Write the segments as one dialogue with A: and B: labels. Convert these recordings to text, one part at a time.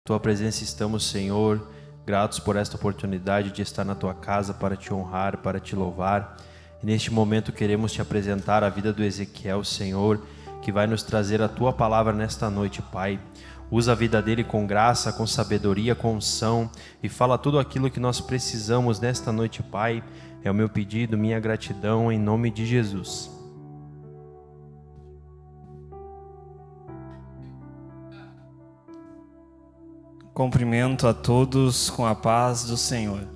A: Tua presença estamos, Senhor, gratos por esta oportunidade de estar na Tua casa para Te honrar, para Te louvar. E neste momento queremos Te apresentar a vida do Ezequiel, Senhor, que vai nos trazer a Tua palavra nesta noite, Pai. Usa a vida dele com graça, com sabedoria, com unção e fala tudo aquilo que nós precisamos nesta noite, Pai. É o meu pedido, minha gratidão, em nome de Jesus.
B: Cumprimento a todos com a paz do Senhor.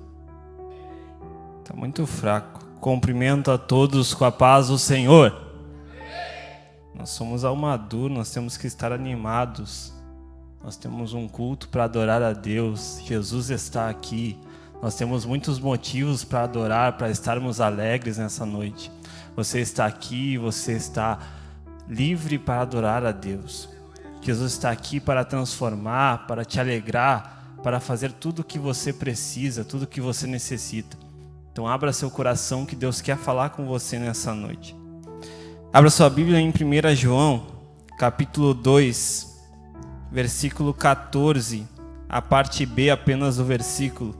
B: Está muito fraco. Cumprimento a todos com a paz do Senhor. Nós somos Almadur, nós temos que estar animados. Nós temos um culto para adorar a Deus. Jesus está aqui. Nós temos muitos motivos para adorar, para estarmos alegres nessa noite. Você está aqui, você está livre para adorar a Deus. Jesus está aqui para transformar, para te alegrar, para fazer tudo o que você precisa, tudo o que você necessita. Então abra seu coração que Deus quer falar com você nessa noite. Abra sua Bíblia em 1 João, capítulo 2, versículo 14, a parte B apenas do versículo.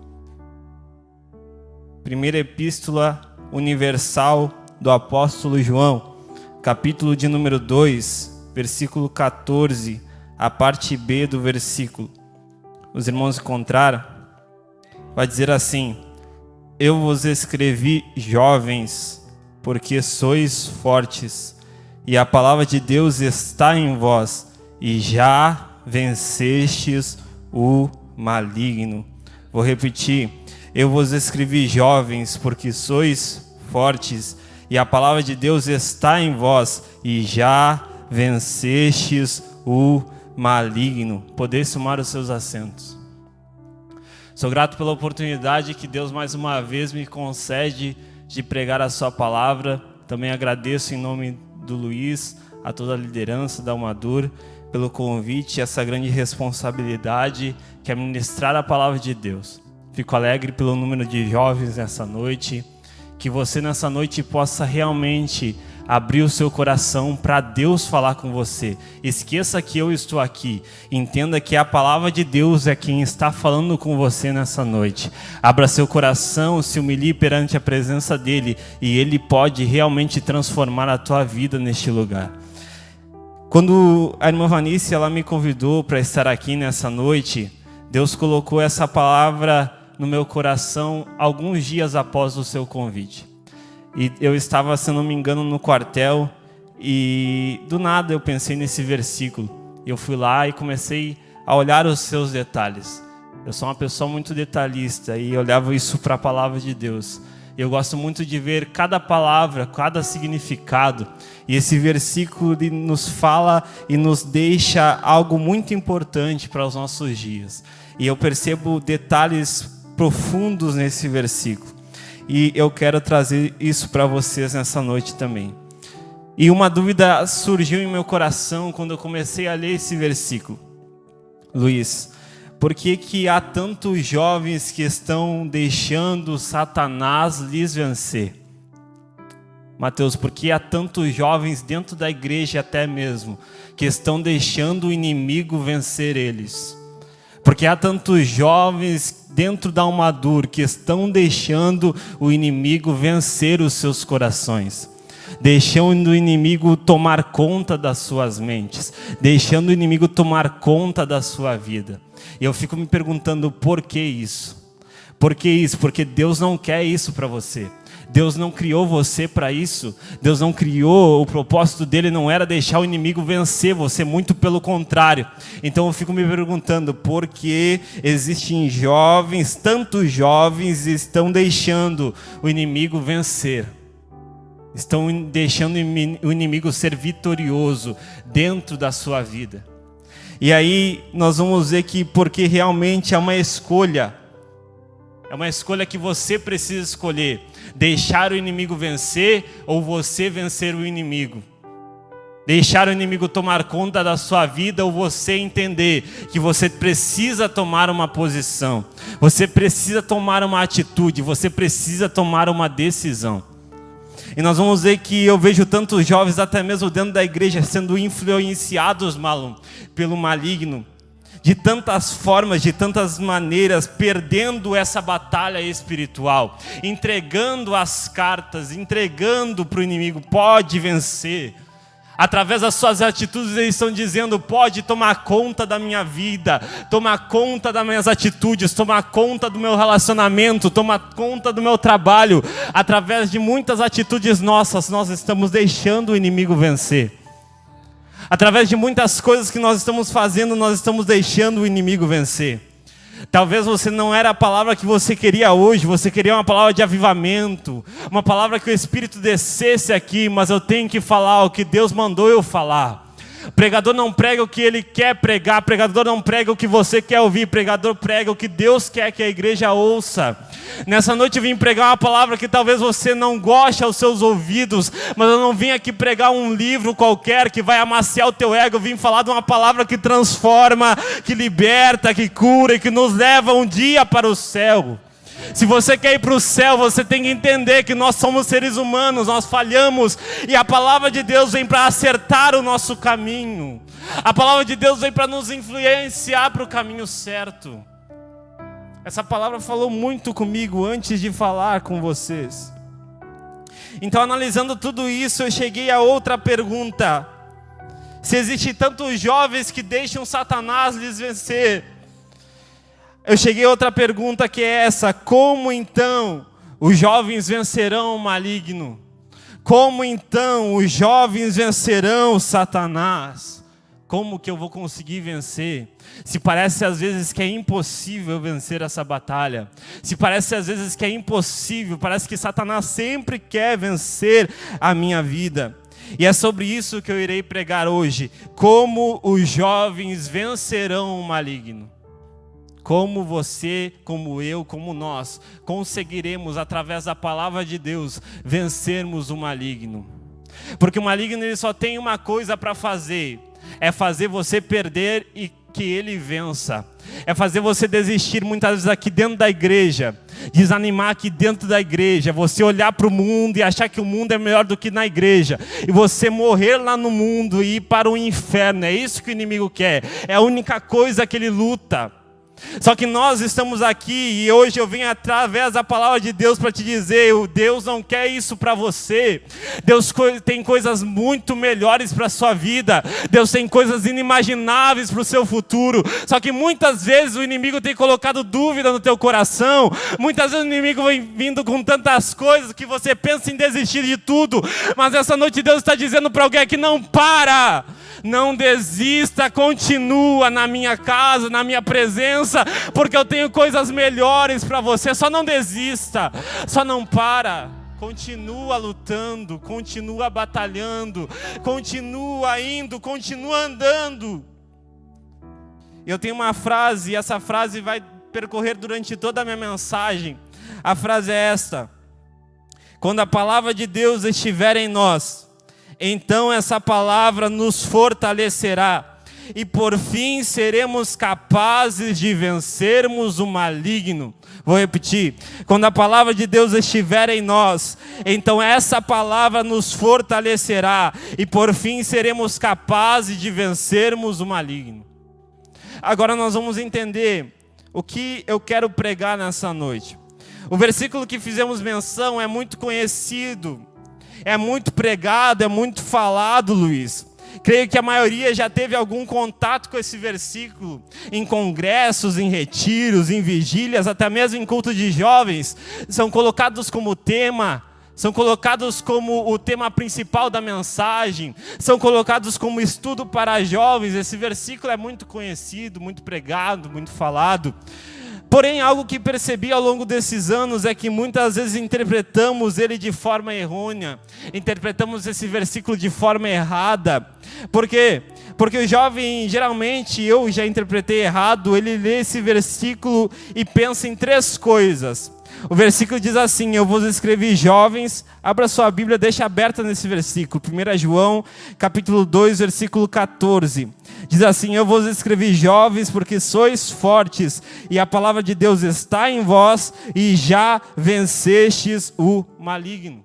B: Primeira Epístola Universal do Apóstolo João, capítulo de número 2, versículo 14, a parte B do versículo. Os irmãos encontraram? Vai dizer assim: Eu vos escrevi, jovens, porque sois fortes, e a palavra de Deus está em vós, e já vencestes o maligno. Vou repetir: eu vos escrevi, jovens, porque sois fortes, e a palavra de Deus está em vós, e já vencestes o maligno. Podeis tomar os seus assentos. Sou grato pela oportunidade que Deus mais uma vez me concede de pregar a sua palavra. Também agradeço em nome do Luiz, a toda a liderança da Almadur, pelo convite e essa grande responsabilidade que é ministrar a palavra de Deus. Fico alegre pelo número de jovens nessa noite, que você nessa noite possa realmente abrir o seu coração para Deus falar com você. Esqueça que eu estou aqui. Entenda que a palavra de Deus é quem está falando com você nessa noite. Abra seu coração, se humilhe perante a presença dele e ele pode realmente transformar a tua vida neste lugar. Quando a irmã Vanice ela me convidou para estar aqui nessa noite, Deus colocou essa palavra no meu coração alguns dias após o seu convite. E eu estava, se não me engano, no quartel e do nada eu pensei nesse versículo. Eu fui lá e comecei a olhar os seus detalhes. Eu sou uma pessoa muito detalhista e olhava isso para a palavra de Deus. Eu gosto muito de ver cada palavra, cada significado. E esse versículo nos fala e nos deixa algo muito importante para os nossos dias. E eu percebo detalhes profundos nesse versículo. E eu quero trazer isso para vocês nessa noite também. E uma dúvida surgiu em meu coração quando eu comecei a ler esse versículo. Luiz, por que há tantos jovens que estão deixando Satanás lhes vencer? Mateus, por que há tantos jovens dentro da igreja até mesmo que estão deixando o inimigo vencer eles? Porque há tantos jovens dentro da Almadur que estão deixando o inimigo vencer os seus corações, deixando o inimigo tomar conta das suas mentes, deixando o inimigo tomar conta da sua vida. E eu fico me perguntando por que isso? Por que isso? Porque Deus não quer isso para você. Deus não criou você para isso. Deus não criou, o propósito dele não era deixar o inimigo vencer você, muito pelo contrário. Então eu fico me perguntando por que existem jovens, tantos jovens estão deixando o inimigo vencer. Estão deixando o inimigo ser vitorioso dentro da sua vida. E aí nós vamos ver que porque realmente é uma escolha. É uma escolha que você precisa escolher. Deixar o inimigo vencer ou você vencer o inimigo. Deixar o inimigo tomar conta da sua vida ou você entender que você precisa tomar uma posição. Você precisa tomar uma atitude. Você precisa tomar uma decisão. E nós vamos ver que eu vejo tantos jovens, até mesmo dentro da igreja, sendo influenciados, pelo maligno. de tantas formas, de tantas maneiras, perdendo essa batalha espiritual, entregando as cartas, entregando para o inimigo, pode vencer. Através das suas atitudes eles estão dizendo, pode tomar conta da minha vida, tomar conta das minhas atitudes, tomar conta do meu relacionamento, tomar conta do meu trabalho. Através de muitas atitudes nossas, nós estamos deixando o inimigo vencer. Através de muitas coisas que nós estamos fazendo, nós estamos deixando o inimigo vencer. Talvez você não era a palavra que você queria hoje, você queria uma palavra de avivamento, uma palavra que o Espírito descesse aqui, mas eu tenho que falar o que Deus mandou eu falar. Pregador não prega o que ele quer pregar, pregador não prega o que você quer ouvir, pregador prega o que Deus quer que a igreja ouça. Nessa noite eu vim pregar uma palavra que talvez você não goste aos seus ouvidos, mas eu não vim aqui pregar um livro qualquer que vai amaciar o teu ego. Eu vim falar de uma palavra que transforma, que liberta, que cura e que nos leva um dia para o céu. Se você quer ir para o céu, você tem que entender que nós somos seres humanos, nós falhamos, e a palavra de Deus vem para acertar o nosso caminho. A palavra de Deus vem para nos influenciar para o caminho certo. Essa palavra falou muito comigo antes de falar com vocês. Então, analisando tudo isso, eu cheguei a outra pergunta. Se existem tantos jovens que deixam Satanás lhes vencer, eu cheguei a outra pergunta que é essa: como então os jovens vencerão o maligno? Como então os jovens vencerão Satanás? Como que eu vou conseguir vencer? Se parece às vezes que é impossível vencer essa batalha. Se parece às vezes que é impossível, parece que Satanás sempre quer vencer a minha vida. E é sobre isso que eu irei pregar hoje. Como os jovens vencerão o maligno. Como você, como eu, como nós, conseguiremos, através da palavra de Deus, vencermos o maligno. Porque o maligno ele só tem uma coisa para fazer: é fazer você perder e que ele vença. É fazer você desistir muitas vezes aqui dentro da igreja, desanimar aqui dentro da igreja, você olhar para o mundo e achar que o mundo é melhor do que na igreja, e você morrer lá no mundo e ir para o inferno. É isso que o inimigo quer, é a única coisa que ele luta. Só que nós estamos aqui e hoje eu venho através da palavra de Deus para te dizer: Deus não quer isso para você. Deus tem coisas muito melhores para a sua vida. Deus tem coisas inimagináveis para o seu futuro. Só que muitas vezes o inimigo tem colocado dúvida no teu coração. Muitas vezes o inimigo vem vindo com tantas coisas que você pensa em desistir de tudo. Mas essa noite Deus está dizendo para alguém que não para. Não desista, continua na minha casa, na minha presença, porque eu tenho coisas melhores para você. Só não desista, só não para. Continua lutando, continua batalhando, continua indo, continua andando. Eu tenho uma frase, e essa frase vai percorrer durante toda a minha mensagem. A frase é esta: quando a palavra de Deus estiver em nós, então essa palavra nos fortalecerá, e por fim seremos capazes de vencermos o maligno. Vou repetir: quando a palavra de Deus estiver em nós, então essa palavra nos fortalecerá, e por fim seremos capazes de vencermos o maligno. Agora nós vamos entender o que eu quero pregar nessa noite. O versículo que fizemos menção é muito conhecido, é muito pregado, é muito falado, Luiz. Creio que a maioria já teve algum contato com esse versículo, em congressos, em retiros, em vigílias, até mesmo em culto de jovens. São colocados como tema, são colocados como o tema principal da mensagem, são colocados como estudo para jovens. Esse versículo é muito conhecido, muito pregado, muito falado. Porém, algo que percebi ao longo desses anos é que muitas vezes interpretamos ele de forma errônea, interpretamos esse versículo de forma errada. Por quê? Porque o jovem, geralmente, eu já interpretei errado, ele lê esse versículo e pensa em três coisas. O versículo diz assim: eu vos escrevi jovens. Abra sua Bíblia, deixa aberta nesse versículo. 1 João, capítulo 2, versículo 14. Diz assim: eu vos escrevi jovens porque sois fortes, e a palavra de Deus está em vós, e já vencestes o maligno.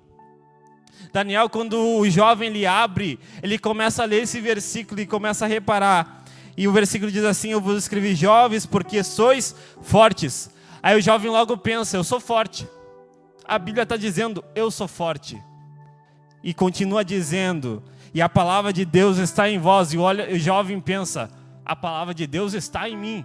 B: Daniel, quando o jovem ele abre, ele começa a ler esse versículo e começa a reparar. E o versículo diz assim: eu vos escrevi jovens porque sois fortes. Aí o jovem logo pensa: eu sou forte. A Bíblia está dizendo: eu sou forte. E continua dizendo: e a palavra de Deus está em vós. E o jovem pensa: a palavra de Deus está em mim.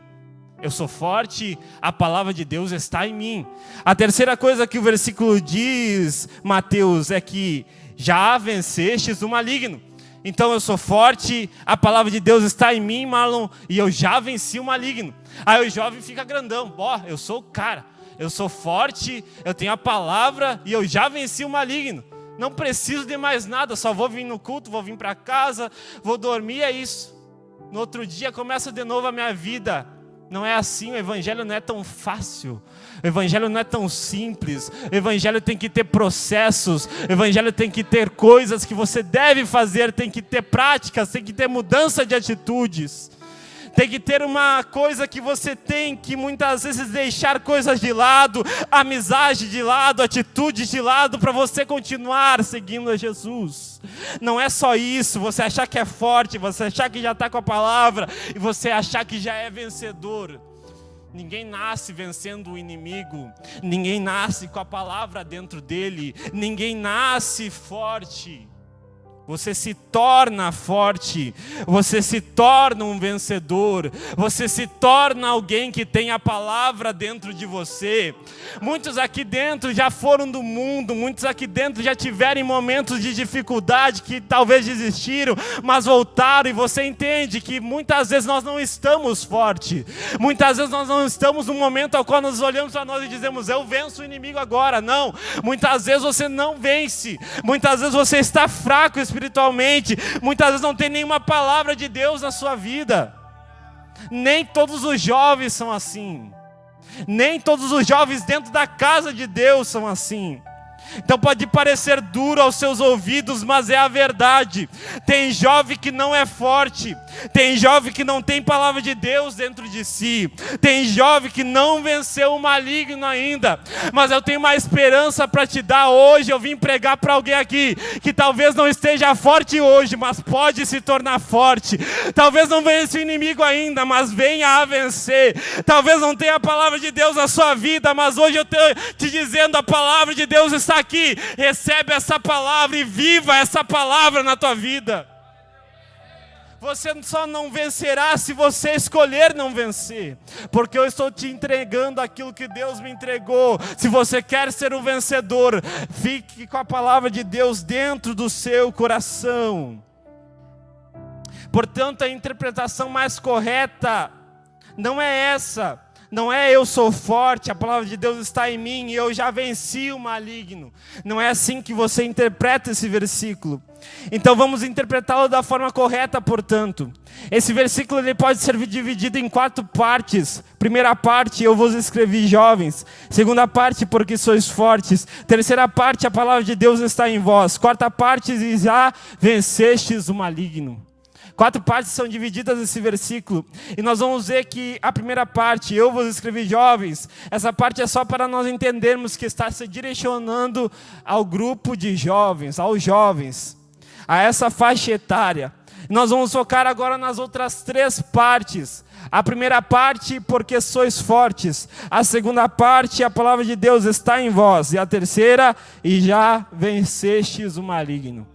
B: Eu sou forte, a palavra de Deus está em mim. A terceira coisa que o versículo diz, Mateus, é que já vencestes o maligno. Então eu sou forte, a palavra de Deus está em mim, Marlon, e eu já venci o maligno. Aí o jovem fica grandão: eu sou o cara, eu sou forte, eu tenho a palavra e eu já venci o maligno. Não preciso de mais nada, só vou vir no culto, vou vir para casa, vou dormir, é isso. No outro dia começa de novo a minha vida. Não é assim, o evangelho não é tão fácil, o evangelho não é tão simples, o evangelho tem que ter processos, o evangelho tem que ter coisas que você deve fazer, tem que ter práticas, tem que ter mudança de atitudes. Tem que ter uma coisa que você tem que muitas vezes deixar coisas de lado, amizade de lado, atitudes de lado, para você continuar seguindo a Jesus. Não é só isso, você achar que é forte, você achar que já está com a palavra, e você achar que já é vencedor. Ninguém nasce vencendo o inimigo, ninguém nasce com a palavra dentro dele, ninguém nasce forte. Você se torna forte, você se torna um vencedor, você se torna alguém que tem a palavra dentro de você. Muitos aqui dentro já foram do mundo, muitos aqui dentro já tiveram momentos de dificuldade, que talvez desistiram, mas voltaram, e você entende que muitas vezes nós não estamos fortes, muitas vezes nós não estamos no momento ao qual nós olhamos para nós e dizemos: eu venço o inimigo agora. Não, muitas vezes você não vence, muitas vezes você está fraco espiritualmente, muitas vezes não tem nenhuma palavra de Deus na sua vida. Nem todos os jovens são assim, nem todos os jovens dentro da casa de Deus são assim. Então pode parecer duro aos seus ouvidos, mas é a verdade. Tem jovem que não é forte, tem jovem que não tem palavra de Deus dentro de si, tem jovem que não venceu o maligno ainda. Mas eu tenho uma esperança para te dar hoje. Eu vim pregar para alguém aqui que talvez não esteja forte hoje, mas pode se tornar forte. Talvez não vença o inimigo ainda, mas venha a vencer. Talvez não tenha a palavra de Deus na sua vida, mas hoje eu estou te dizendo: a palavra de Deus está aqui. Recebe essa palavra e viva essa palavra na tua vida. Você só não vencerá se você escolher não vencer, porque eu estou te entregando aquilo que Deus me entregou. Se você quer ser um vencedor, fique com a palavra de Deus dentro do seu coração. Portanto, a interpretação mais correta não é essa. Não é: eu sou forte, a palavra de Deus está em mim e eu já venci o maligno. Não é assim que você interpreta esse versículo. Então vamos interpretá-lo da forma correta, portanto. Esse versículo ele pode ser dividido em 4 partes. Primeira parte: eu vos escrevi jovens. Segunda parte: porque sois fortes. Terceira parte: a palavra de Deus está em vós. Quarta parte: e já vencestes o maligno. 4 partes são divididas nesse versículo, e nós vamos ver que a primeira parte: eu vos escrevi jovens, essa parte é só para nós entendermos que está se direcionando ao grupo de jovens, aos jovens, a essa faixa etária. Nós vamos focar agora nas outras 3 partes. A primeira parte: porque sois fortes. A segunda parte: a palavra de Deus está em vós. E a terceira: e já vencestes o maligno.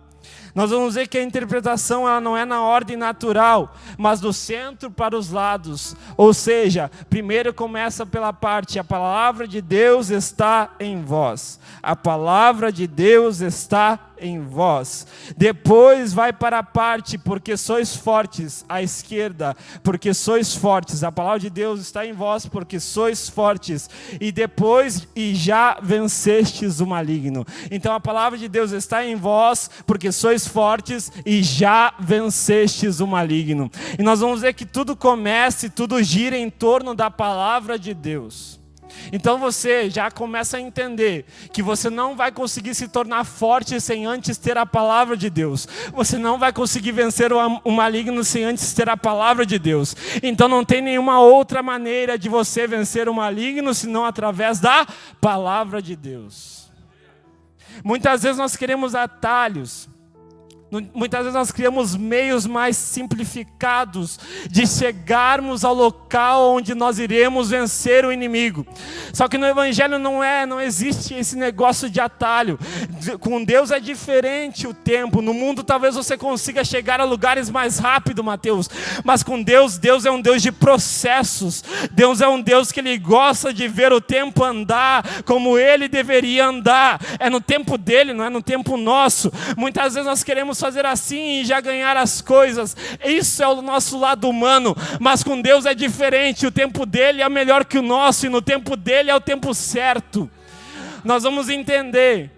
B: Nós vamos ver que a interpretação ela não é na ordem natural, mas do centro para os lados. Ou seja, primeiro começa pela parte: a palavra de Deus está em vós. A palavra de Deus está em vós. Depois vai para a parte: porque sois fortes, à esquerda. Porque sois fortes. A palavra de Deus está em vós, porque sois fortes. E depois: e já vencestes o maligno. Então a palavra de Deus está em vós, porque sois fortes e já vencestes o maligno. E nós vamos ver que tudo começa e tudo gira em torno da palavra de Deus. Então você já começa a entender que você não vai conseguir se tornar forte sem antes ter a palavra de Deus. Você não vai conseguir vencer o maligno sem antes ter a palavra de Deus. Então não tem nenhuma outra maneira de você vencer o maligno senão através da palavra de Deus. Muitas vezes nós queremos atalhos. Muitas vezes nós criamos meios mais simplificados de chegarmos ao local onde nós iremos vencer o inimigo. Só que no Evangelho não existe esse negócio de atalho. Com Deus é diferente o tempo. No mundo talvez você consiga chegar a lugares mais rápido, Mateus. Mas com Deus é um Deus de processos. Deus é um Deus que Ele gosta de ver o tempo andar como Ele deveria andar. É no tempo dele, não é no tempo nosso. Muitas vezes nós queremos fazer assim e já ganhar as coisas. Isso é o nosso lado humano, mas com Deus é diferente. O tempo dele é melhor que o nosso e no tempo dele é o tempo certo. Nós vamos entender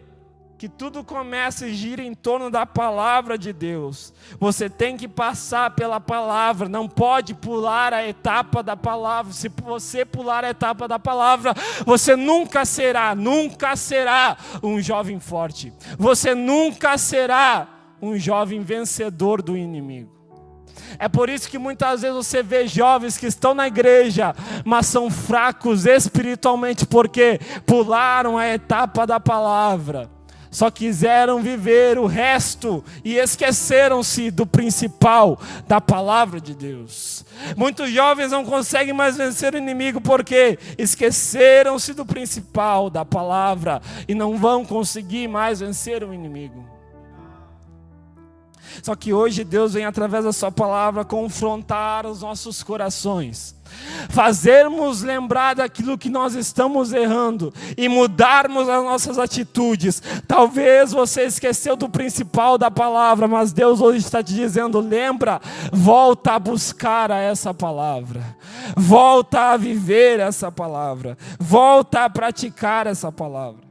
B: que tudo começa e gira em torno da palavra de Deus. Você tem que passar pela palavra, não pode pular a etapa da palavra. Se você pular a etapa da palavra, você nunca será um jovem forte. Você nunca será um jovem vencedor do inimigo. É por isso que muitas vezes você vê jovens que estão na igreja, mas são fracos espiritualmente, porque pularam a etapa da palavra. Só quiseram viver o resto e esqueceram-se do principal, da palavra de Deus. Muitos jovens não conseguem mais vencer o inimigo porque esqueceram-se do principal, da palavra, e não vão conseguir mais vencer o inimigo. Só que hoje Deus vem através da sua palavra confrontar os nossos corações, fazermos lembrar daquilo que nós estamos errando e mudarmos as nossas atitudes. Talvez você esqueceu do principal da palavra, mas Deus hoje está te dizendo: lembra, volta a buscar essa palavra, volta a viver essa palavra, volta a praticar essa palavra.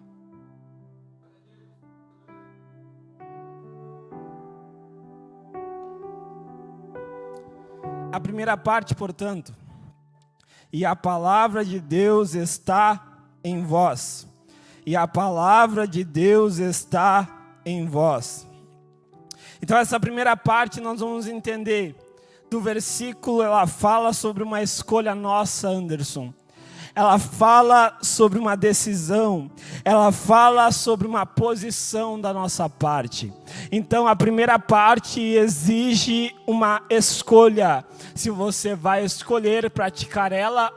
B: A primeira parte, portanto, e a palavra de Deus está em vós. E a palavra de Deus está em vós. Então essa primeira parte nós vamos entender. Do versículo ela fala sobre uma escolha nossa, Anderson. Ela fala sobre uma decisão, ela fala sobre uma posição da nossa parte. Então a primeira parte exige uma escolha, se você vai escolher praticar ela.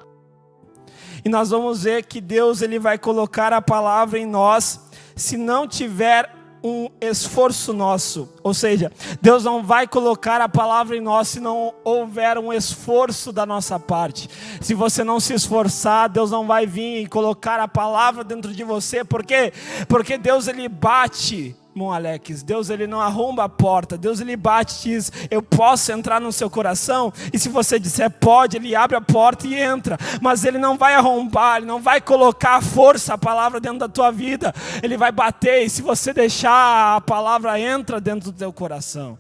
B: E nós vamos ver que Deus ele vai colocar a palavra em nós, se não tiver um esforço nosso. Ou seja, Deus não vai colocar a palavra em nós se não houver um esforço da nossa parte. Se você não se esforçar, Deus não vai vir e colocar a palavra dentro de você. Por quê? Porque Deus ele bate, irmão Alex. Deus ele não arromba a porta. Deus ele bate e diz: eu posso entrar no seu coração? E se você disser pode, ele abre a porta e entra. Mas ele não vai arrombar, ele não vai colocar a força, a palavra dentro da tua vida. Ele vai bater, e se você deixar, a palavra entra dentro do teu coração.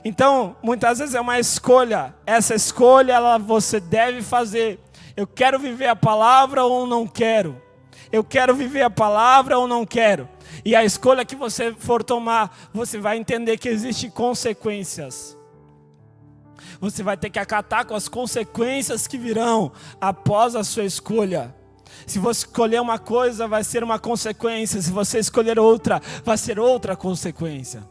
B: Então, muitas vezes é uma escolha. Essa escolha você deve fazer. Eu quero viver a palavra ou não quero? Eu quero viver a palavra ou não quero? E a escolha que você for tomar, você vai entender que existem consequências. Você vai ter que acatar com as consequências que virão após a sua escolha. Se você escolher uma coisa, vai ser uma consequência. Se você escolher outra, vai ser outra consequência.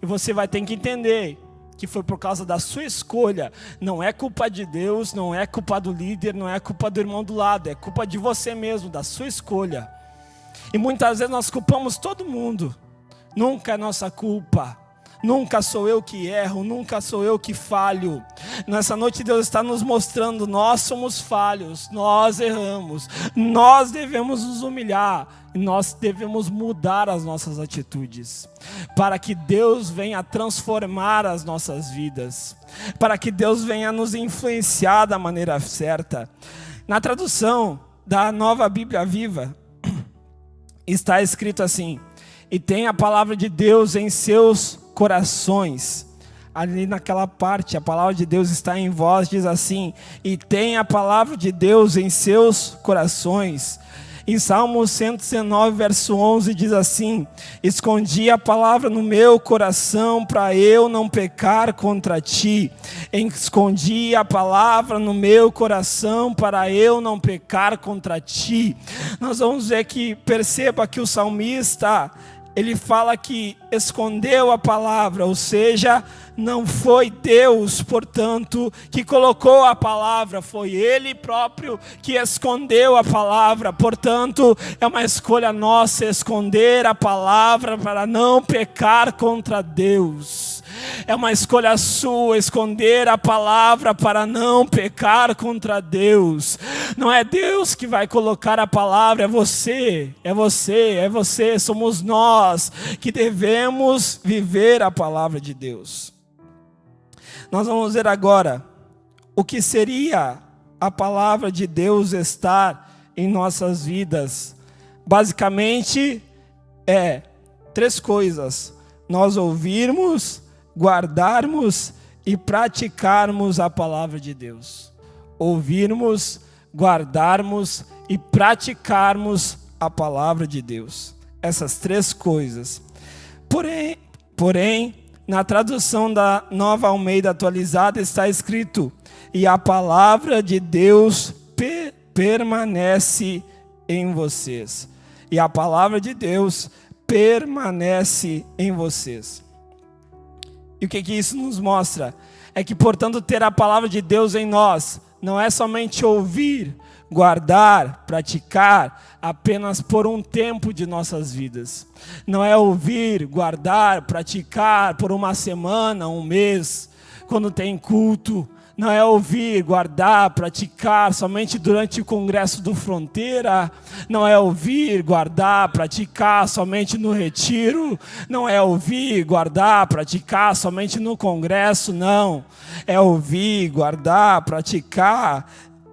B: E você vai ter que entender que foi por causa da sua escolha. Não é culpa de Deus, não é culpa do líder, não é culpa do irmão do lado. É culpa de você mesmo, da sua escolha. E muitas vezes nós culpamos todo mundo. Nunca é nossa culpa. Nunca sou eu que erro, nunca sou eu que falho. Nessa noite Deus está nos mostrando: nós somos falhos, nós erramos, nós devemos nos humilhar e nós devemos mudar as nossas atitudes, para que Deus venha transformar as nossas vidas, para que Deus venha nos influenciar da maneira certa. Na tradução da Nova Bíblia Viva, está escrito assim: e tem a palavra de Deus em seus corações. Ali naquela parte, a palavra de Deus está em vós, diz assim: e tem a palavra de Deus em seus corações. Em Salmo 119, verso 11, diz assim: escondi a palavra no meu coração para eu não pecar contra ti. Escondi a palavra no meu coração para eu não pecar contra ti. Nós vamos ver que, perceba que o salmista, ele fala que escondeu a palavra, ou seja, não foi Deus, portanto, que colocou a palavra, foi Ele próprio que escondeu a palavra. Portanto, é uma escolha nossa esconder a palavra para não pecar contra Deus. É uma escolha sua esconder a palavra para não pecar contra Deus. Não é Deus que vai colocar a palavra, é você, somos nós que devemos viver a palavra de Deus. Nós vamos ver agora o que seria a palavra de Deus estar em nossas vidas. Basicamente, é 3 coisas: nós ouvirmos, guardarmos e praticarmos a palavra de Deus. Ouvirmos, guardarmos e praticarmos a palavra de Deus. Essas 3 coisas. Porém, na tradução da Nova Almeida Atualizada está escrito: e a palavra de Deus permanece em vocês. E a palavra de Deus permanece em vocês. E o que isso nos mostra? É que, portanto, ter a palavra de Deus em nós não é somente ouvir, guardar, praticar apenas por um tempo de nossas vidas. Não é ouvir, guardar, praticar por uma semana, um mês, quando tem culto. Não é ouvir, guardar, praticar somente durante o Congresso do Fronteira. Não é ouvir, guardar, praticar somente no retiro. Não é ouvir, guardar, praticar somente no congresso, não. É ouvir, guardar, praticar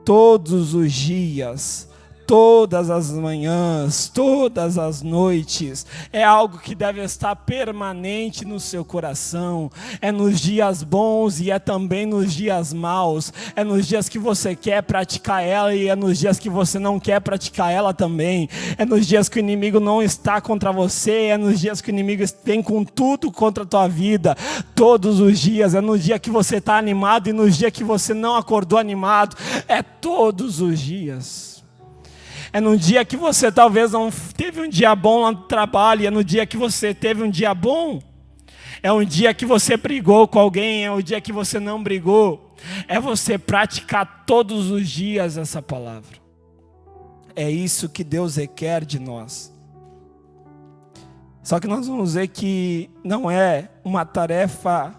B: todos os dias, todas as manhãs, todas as noites. É algo que deve estar permanente no seu coração. É nos dias bons e é também nos dias maus. É nos dias que você quer praticar ela e é nos dias que você não quer praticar ela também. É nos dias que o inimigo não está contra você, é nos dias que o inimigo vem com tudo contra a tua vida. Todos os dias. É no dia que você está animado e no dia que você não acordou animado. É todos os dias. É no dia que você talvez não teve um dia bom lá no trabalho, é no dia que você teve um dia bom. É um dia que você brigou com alguém, é o dia que você não brigou. É você praticar todos os dias essa palavra. É isso que Deus requer de nós. Só que nós vamos ver que não é uma tarefa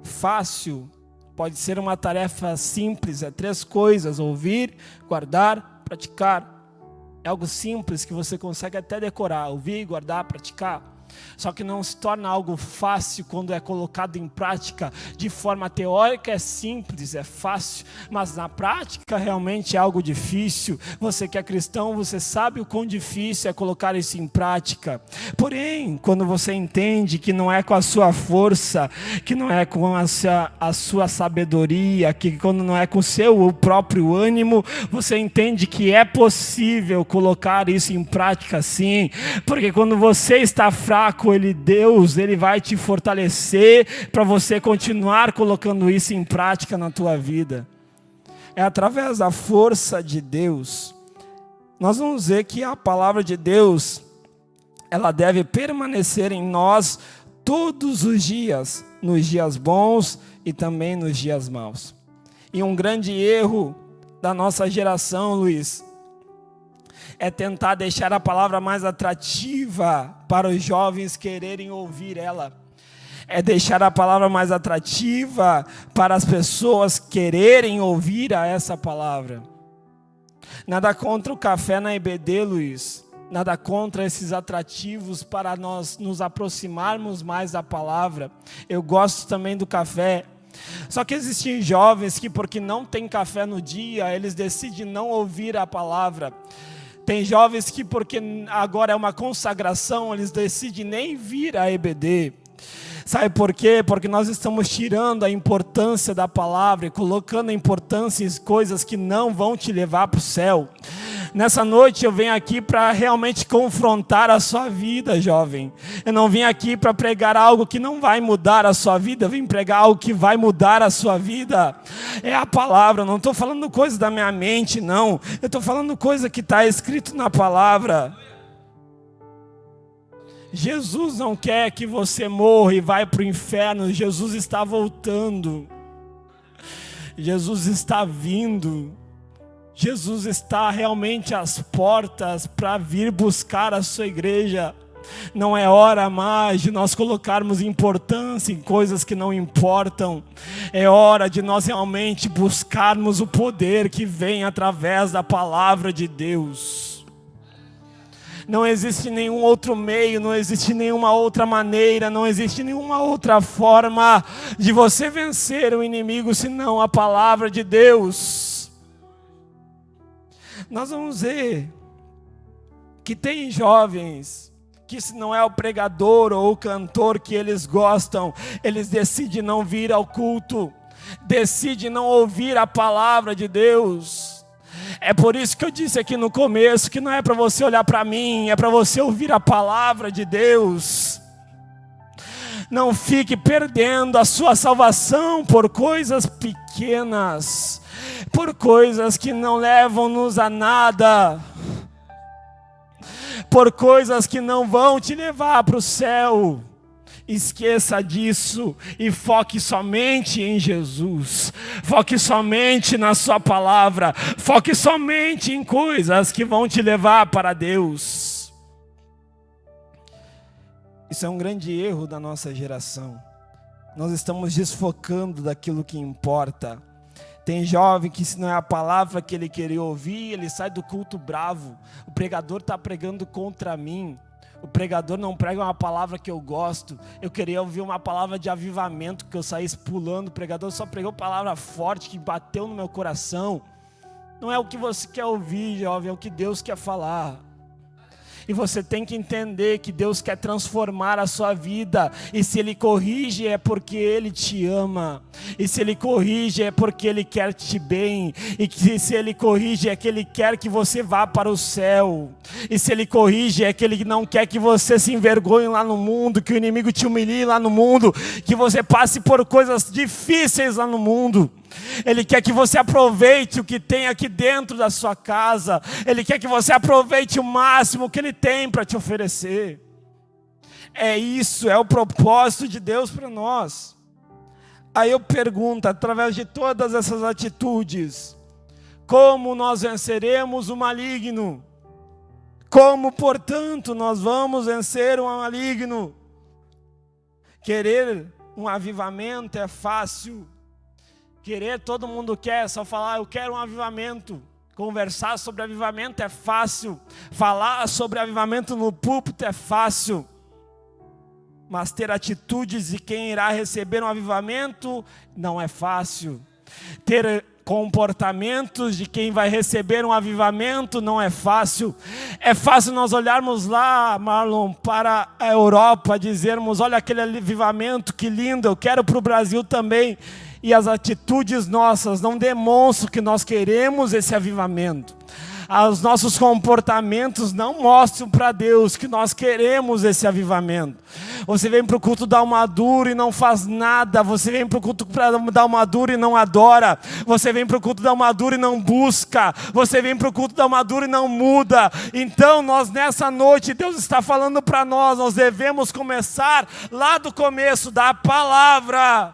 B: fácil, pode ser uma tarefa simples, é 3 coisas: ouvir, guardar, praticar. É algo simples que você consegue até decorar, ouvir, guardar, praticar. Só que não se torna algo fácil quando é colocado em prática. De forma teórica é simples, é fácil, mas na prática realmente é algo difícil. Você que é cristão, você sabe o quão difícil é colocar isso em prática. Porém, quando você entende que não é com a sua força, que não é com a sua sabedoria, que quando não é com o próprio ânimo, você entende que é possível colocar isso em prática sim. Porque quando você está fraco, Deus vai te fortalecer para você continuar colocando isso em prática na tua vida. É através da força de Deus. Nós vamos ver que a palavra de Deus, ela deve permanecer em nós todos os dias, nos dias bons e também nos dias maus. E um grande erro da nossa geração, Luiz, é tentar deixar a palavra mais atrativa para os jovens quererem ouvir ela. É deixar a palavra mais atrativa para as pessoas quererem ouvir essa palavra. Nada contra o café na EBD, Luiz. Nada contra esses atrativos para nós nos aproximarmos mais da palavra. Eu gosto também do café. Só que existem jovens que, porque não tem café no dia, eles decidem não ouvir a palavra. Tem jovens que, porque agora é uma consagração, eles decidem nem vir à EBD. Sabe por quê? Porque nós estamos tirando a importância da palavra e colocando a importância em coisas que não vão te levar para o céu. Nessa noite eu venho aqui para realmente confrontar a sua vida, jovem. Eu não vim aqui para pregar algo que não vai mudar a sua vida. Eu vim pregar algo que vai mudar a sua vida. É a palavra. Eu não estou falando coisa da minha mente, não. Eu estou falando coisa que está escrito na palavra. Jesus não quer que você morra e vá para o inferno. Jesus está voltando. Jesus está vindo. Jesus está realmente às portas para vir buscar a sua igreja. Não é hora mais de nós colocarmos importância em coisas que não importam. É hora de nós realmente buscarmos o poder que vem através da palavra de Deus. Não existe nenhum outro meio, não existe nenhuma outra maneira, não existe nenhuma outra forma de você vencer o inimigo senão a palavra de Deus. Nós vamos ver que tem jovens que, se não é o pregador ou o cantor que eles gostam, eles decidem não vir ao culto, decidem não ouvir a palavra de Deus. É por isso que eu disse aqui no começo que não é para você olhar para mim, é para você ouvir a palavra de Deus. Não fique perdendo a sua salvação por coisas pequenas, por coisas que não levam-nos a nada, por coisas que não vão te levar para o céu. Esqueça disso e foque somente em Jesus. Foque somente na sua palavra. Foque somente em coisas que vão te levar para Deus. Isso é um grande erro da nossa geração. Nós estamos desfocando daquilo que importa. Tem jovem que, se não é a palavra que ele queria ouvir, ele sai do culto bravo. O pregador está pregando contra mim. O pregador não prega uma palavra que eu gosto. Eu queria ouvir uma palavra de avivamento, que eu saísse pulando. O pregador só pregou palavra forte, que bateu no meu coração. Não é o que você quer ouvir, jovem, é o que Deus quer falar. E você tem que entender que Deus quer transformar a sua vida. E se Ele corrige é porque Ele te ama. E se Ele corrige é porque Ele quer te bem. E que se Ele corrige é que Ele quer que você vá para o céu. E se Ele corrige é que Ele não quer que você se envergonhe lá no mundo, que o inimigo te humilhe lá no mundo, que você passe por coisas difíceis lá no mundo. Ele quer que você aproveite o que tem aqui dentro da sua casa. Ele quer que você aproveite o máximo que Ele tem para te oferecer. É isso, é o propósito de Deus para nós. Aí eu pergunto, através de todas essas atitudes, como nós venceremos o maligno? Como, portanto, nós vamos vencer o maligno? Querer um avivamento é fácil. Querer, todo mundo quer, só falar, eu quero um avivamento. Conversar sobre avivamento é fácil. Falar sobre avivamento no púlpito é fácil. Mas ter atitudes de quem irá receber um avivamento não é fácil. Ter comportamentos de quem vai receber um avivamento não é fácil. É fácil nós olharmos lá, Marlon, para a Europa, dizermos, olha aquele avivamento, que lindo, eu quero para o Brasil também. E as atitudes nossas não demonstram que nós queremos esse avivamento. Os nossos comportamentos não mostram para Deus que nós queremos esse avivamento. Você vem para o culto da Almadura e não faz nada. Você vem para o culto da Almadura e não adora. Você vem para o culto da Almadura e não busca. Você vem para o culto da Almadura e não muda. Então nós nessa noite, Deus está falando para nós devemos começar lá do começo da palavra.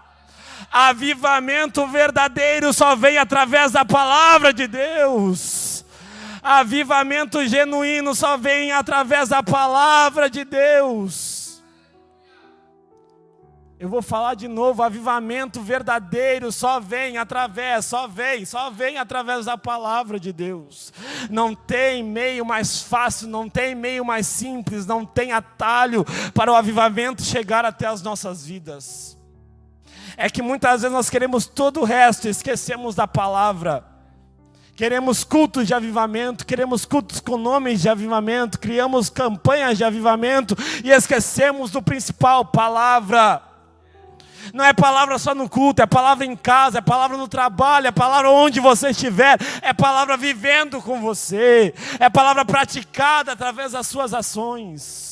B: Avivamento verdadeiro só vem através da palavra de Deus. Avivamento genuíno só vem através da palavra de Deus. Eu vou falar de novo, avivamento verdadeiro só vem através da palavra de Deus. Não tem meio mais fácil, não tem meio mais simples, não tem atalho para o avivamento chegar até as nossas vidas. É que muitas vezes nós queremos todo o resto e esquecemos da palavra. Queremos cultos de avivamento, queremos cultos com nomes de avivamento, criamos campanhas de avivamento e esquecemos do principal, palavra. Não é palavra só no culto, é palavra em casa, é palavra no trabalho, é palavra onde você estiver, é palavra vivendo com você, é palavra praticada através das suas ações.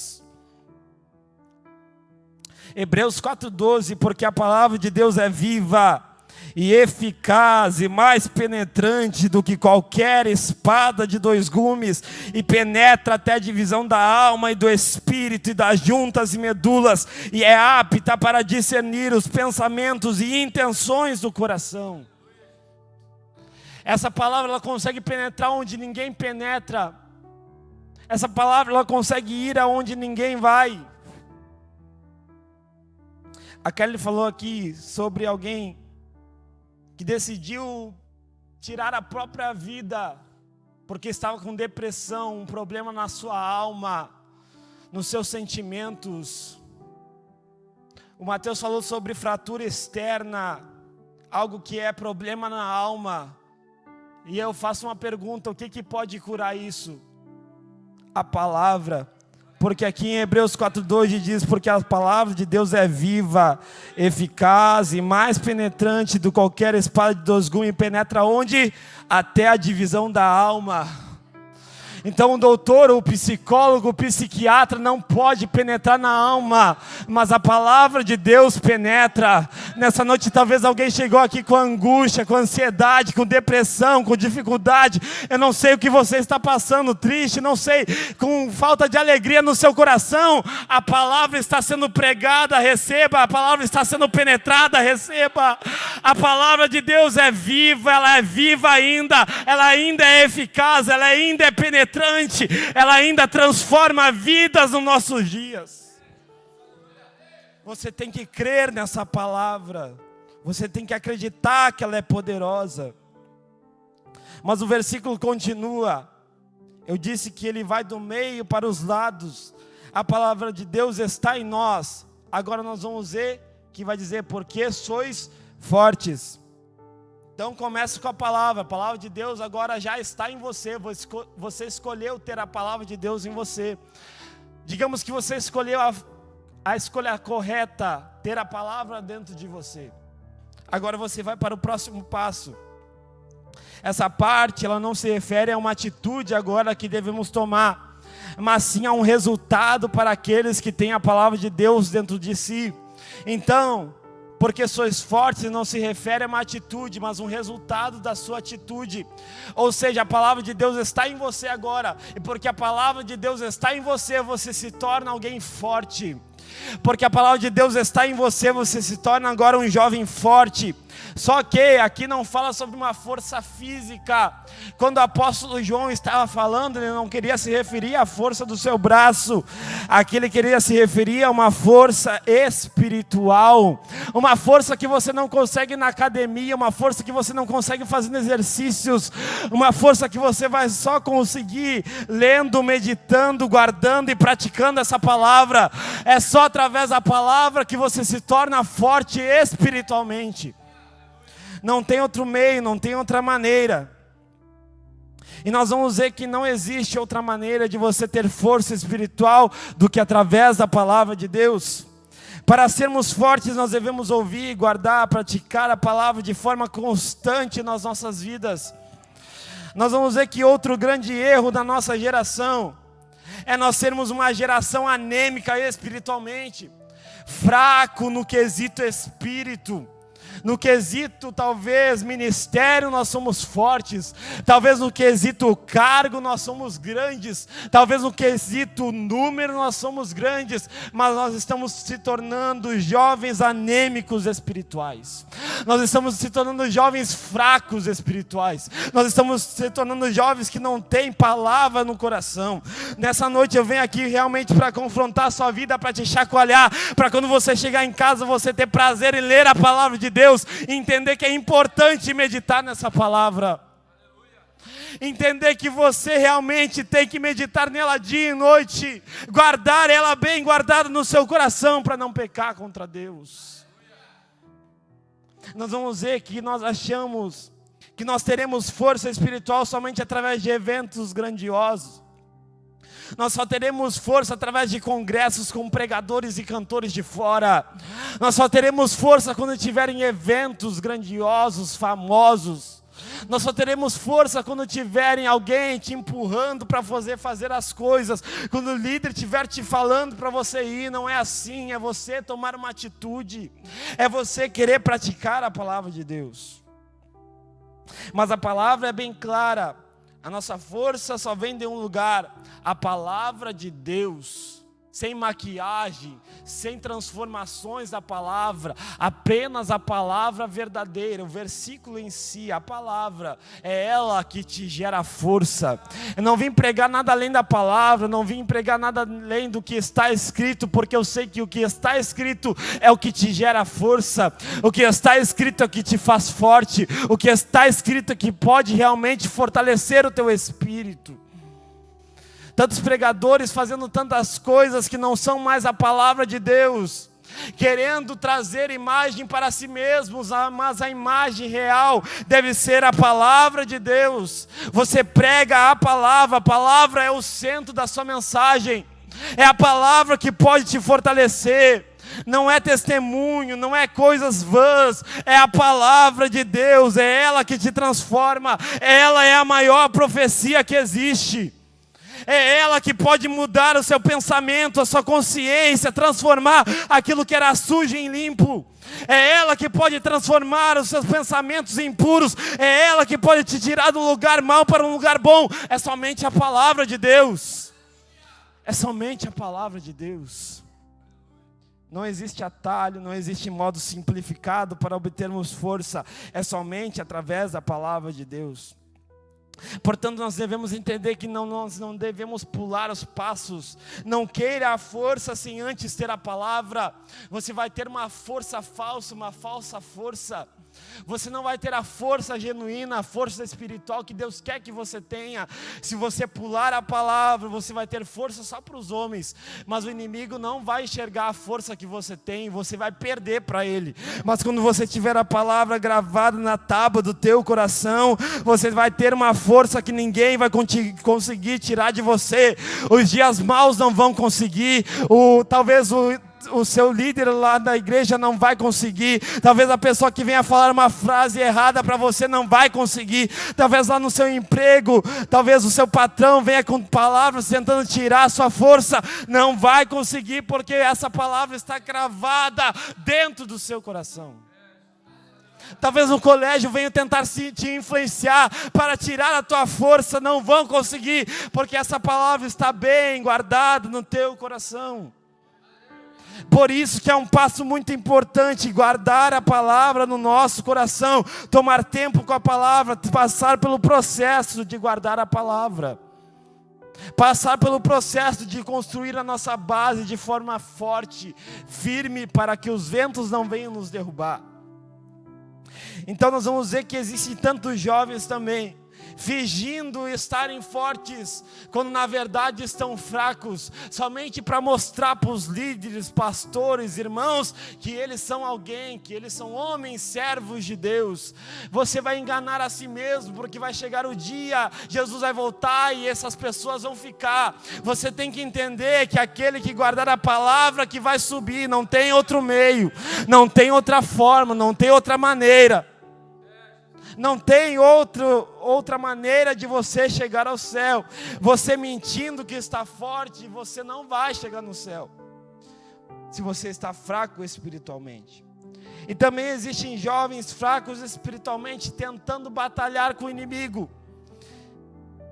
B: Hebreus 4:12, porque a palavra de Deus é viva e eficaz e mais penetrante do que qualquer espada de 2 gumes, e penetra até a divisão da alma e do espírito e das juntas e medulas, e é apta para discernir os pensamentos e intenções do coração. Essa palavra ela consegue penetrar onde ninguém penetra. Essa palavra ela consegue ir aonde ninguém vai. A Kelly falou aqui sobre alguém que decidiu tirar a própria vida porque estava com depressão, um problema na sua alma, nos seus sentimentos. O Mateus falou sobre fratura externa, algo que é problema na alma. E eu faço uma pergunta: o que pode curar isso? A palavra. Porque aqui em Hebreus 4:2 diz: porque a palavra de Deus é viva, eficaz e mais penetrante do que qualquer espada de 2 gumes, e penetra onde? Até a divisão da alma. Então o doutor, o psicólogo, o psiquiatra não pode penetrar na alma, mas a palavra de Deus penetra. Nessa noite talvez alguém chegou aqui com angústia, com ansiedade, com depressão, com dificuldade. Eu não sei o que você está passando, triste, não sei, com falta de alegria no seu coração. A palavra está sendo pregada, receba. A palavra está sendo penetrada, receba. A palavra de Deus é viva, ela é viva ainda, ela ainda é eficaz, ela ainda é penetrante, ela ainda transforma vidas nos nossos dias. Você tem que crer nessa palavra, você tem que acreditar que ela é poderosa. Mas o versículo continua. Eu disse que ele vai do meio para os lados. A palavra de Deus está em nós. Agora nós vamos ver que vai dizer: porque sois fortes. Então comece com a palavra de Deus agora já está em você. Você escolheu ter a palavra de Deus em você. Digamos que você escolheu a escolha correta, ter a palavra dentro de você. Agora você vai para o próximo passo. Essa parte ela não se refere a uma atitude agora que devemos tomar, mas sim a um resultado para aqueles que têm a palavra de Deus dentro de si. Então, porque sois fortes não se refere a uma atitude, mas um resultado da sua atitude. Ou seja, a palavra de Deus está em você agora. E porque a palavra de Deus está em você, você se torna alguém forte. Porque a palavra de Deus está em você, você se torna agora um jovem forte. Só que aqui não fala sobre uma força física. Quando o apóstolo João estava falando, ele não queria se referir à força do seu braço. Aqui ele queria se referir a uma força espiritual. Uma força que você não consegue na academia, uma força que você não consegue fazendo exercícios, uma força que você vai só conseguir lendo, meditando, guardando e praticando essa palavra. É só através da palavra que você se torna forte espiritualmente. Não tem outro meio, não tem outra maneira. E nós vamos ver que não existe outra maneira de você ter força espiritual do que através da palavra de Deus. Para sermos fortes, nós devemos ouvir, guardar, praticar a palavra de forma constante nas nossas vidas. Nós vamos ver que outro grande erro da nossa geração é nós sermos uma geração anêmica espiritualmente, fraco no quesito espírito. No quesito, talvez, ministério, nós somos fortes. Talvez no quesito cargo, nós somos grandes. Talvez no quesito número, nós somos grandes. Mas nós estamos se tornando jovens anêmicos espirituais. Nós estamos se tornando jovens fracos espirituais. Nós estamos se tornando jovens que não têm palavra no coração. Nessa noite eu venho aqui realmente para confrontar a sua vida, para te chacoalhar. Para quando você chegar em casa, você ter prazer em ler a palavra de Deus. Entender que é importante meditar nessa palavra. Entender que você realmente tem que meditar nela dia e noite. Guardar ela bem guardada no seu coração para não pecar contra Deus. Nós vamos ver que nós achamos que nós teremos força espiritual somente através de eventos grandiosos. Nós só teremos força através de congressos com pregadores e cantores de fora. Nós só teremos força quando tiverem eventos grandiosos, famosos. Nós só teremos força quando tiverem alguém te empurrando para fazer as coisas. Quando o líder estiver te falando para você ir, não é assim. É você tomar uma atitude. É você querer praticar a palavra de Deus. Mas a palavra é bem clara. A nossa força só vem de um lugar. A palavra de Deus. Sem maquiagem, sem transformações da palavra, apenas a palavra verdadeira, o versículo em si, a palavra, é ela que te gera força. Eu não vim pregar nada além da palavra, não vim pregar nada além do que está escrito, porque eu sei que o que está escrito é o que te gera força, o que está escrito é o que te faz forte, o que está escrito é que pode realmente fortalecer o teu espírito. Tantos pregadores fazendo tantas coisas que não são mais a palavra de Deus, querendo trazer imagem para si mesmos, mas a imagem real deve ser a palavra de Deus. Você prega a palavra é o centro da sua mensagem, é a palavra que pode te fortalecer. Não é testemunho, não é coisas vãs, é a palavra de Deus, é ela que te transforma, ela é a maior profecia que existe. É ela que pode mudar o seu pensamento, a sua consciência, transformar aquilo que era sujo em limpo. É ela que pode transformar os seus pensamentos em puros. É ela que pode te tirar do lugar mau para um lugar bom. É somente a palavra de Deus. É somente a palavra de Deus. Não existe atalho, não existe modo simplificado para obtermos força. É somente através da palavra de Deus. Portanto, nós devemos entender que nós não devemos pular os passos. Não queira a força sem antes ter a palavra. Você vai ter uma força falsa, uma falsa força. Você não vai ter a força genuína, a força espiritual que Deus quer que você tenha. Se você pular a palavra, você vai ter força só para os homens. Mas o inimigo não vai enxergar a força que você tem, você vai perder para ele. Mas quando você tiver a palavra gravada na tábua do teu coração, você vai ter uma força que ninguém vai conseguir tirar de você. Os dias maus não vão conseguir, talvez o seu líder lá da igreja não vai conseguir, talvez a pessoa que venha falar uma frase errada para você não vai conseguir, talvez lá no seu emprego, talvez o seu patrão venha com palavras tentando tirar a sua força, não vai conseguir, porque essa palavra está cravada dentro do seu coração. Talvez no colégio venham tentar te influenciar para tirar a tua força, não vão conseguir, porque essa palavra está bem guardada no teu coração. Por isso que é um passo muito importante, guardar a palavra no nosso coração, tomar tempo com a palavra, passar pelo processo de guardar a palavra, passar pelo processo de construir a nossa base de forma forte, firme, para que os ventos não venham nos derrubar. Então nós vamos ver que existem tantos jovens também, fingindo estarem fortes, quando na verdade estão fracos, somente para mostrar para os líderes, pastores, irmãos, que eles são alguém, que eles são homens, servos de Deus. Você vai enganar a si mesmo, porque vai chegar o dia, Jesus vai voltar e essas pessoas vão ficar. Você tem que entender que aquele que guardar a palavra que vai subir, não tem outro meio, não tem outra forma, não tem outra maneira. Não tem outra maneira de você chegar ao céu. Você mentindo que está forte, você não vai chegar no céu, se você está fraco espiritualmente. E também existem jovens fracos espiritualmente tentando batalhar com o inimigo.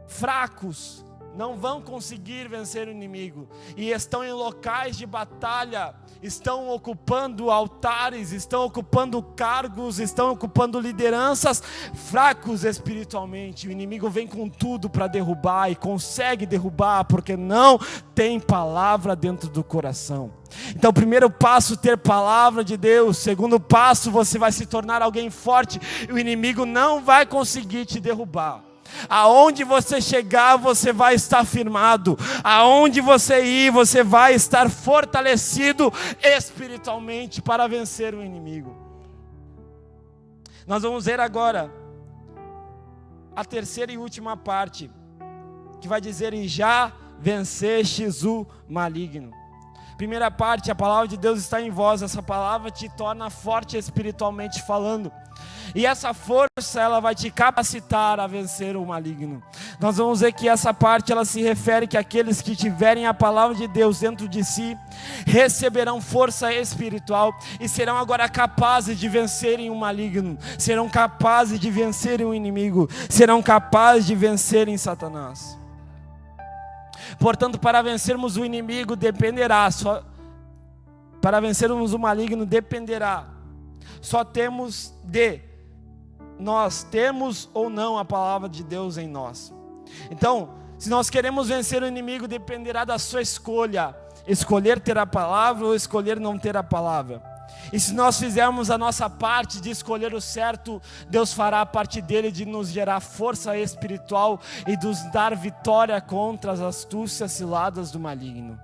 B: Fracos, não vão conseguir vencer o inimigo, e estão em locais de batalha, estão ocupando altares, estão ocupando cargos, estão ocupando lideranças, fracos espiritualmente. O inimigo vem com tudo para derrubar, e consegue derrubar, porque não tem palavra dentro do coração. Então, primeiro passo, ter palavra de Deus. Segundo passo, você vai se tornar alguém forte, e o inimigo não vai conseguir te derrubar. Aonde você chegar, você vai estar firmado. Aonde você ir, você vai estar fortalecido espiritualmente para vencer o inimigo. Nós vamos ver agora a terceira e última parte, que vai dizer: e já vencestes o maligno. Primeira parte, a palavra de Deus está em vós. Essa palavra te torna forte espiritualmente falando. E essa força, ela vai te capacitar a vencer o maligno. Nós vamos ver que essa parte, ela se refere que aqueles que tiverem a palavra de Deus dentro de si, receberão força espiritual e serão agora capazes de vencerem o maligno, serão capazes de vencerem o inimigo, serão capazes de vencerem Satanás. Portanto, para vencermos o inimigo dependerá, para vencermos o maligno dependerá, só temos de nós termos ou não a palavra de Deus em nós. Então, se nós queremos vencer o inimigo, dependerá da sua escolha, escolher ter a palavra ou escolher não ter a palavra. E se nós fizermos a nossa parte de escolher o certo, Deus fará a parte dele de nos gerar força espiritual e nos dar vitória contra as astúcias ciladas do maligno.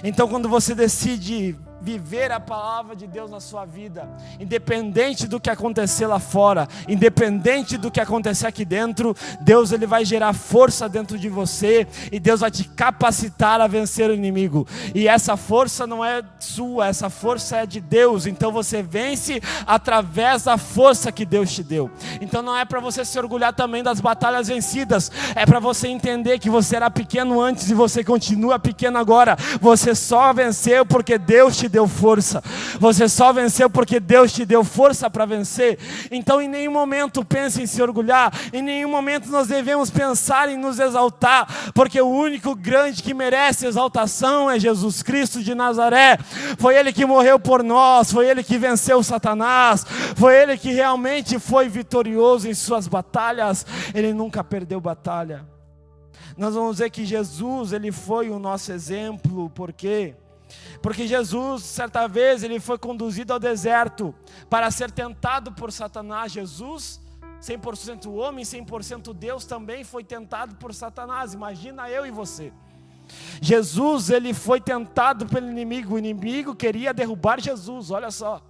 B: Então, quando você decide viver a palavra de Deus na sua vida, independente do que acontecer lá fora, independente do que acontecer aqui dentro, Deus ele vai gerar força dentro de você e Deus vai te capacitar a vencer o inimigo. E essa força não é sua, essa força é de Deus. Então você vence através da força que Deus te deu. Então não é para você se orgulhar também das batalhas vencidas, é para você entender que você era pequeno antes e você continua pequeno agora. Você só venceu porque Deus te deu força. Você só venceu porque Deus te deu força para vencer. Então em nenhum momento pense em se orgulhar, em nenhum momento nós devemos pensar em nos exaltar, porque o único grande que merece exaltação é Jesus Cristo de Nazaré. Foi Ele que morreu por nós, foi Ele que venceu Satanás, foi Ele que realmente foi vitorioso em suas batalhas. Ele nunca perdeu batalha. Nós vamos ver que Jesus, Ele foi o nosso exemplo. Por quê? Porque Jesus, certa vez, Ele foi conduzido ao deserto para ser tentado por Satanás. Jesus, 100% homem, 100% Deus, também foi tentado por Satanás. Imagina eu e você. Jesus, Ele foi tentado pelo inimigo. O inimigo queria derrubar Jesus, olha só.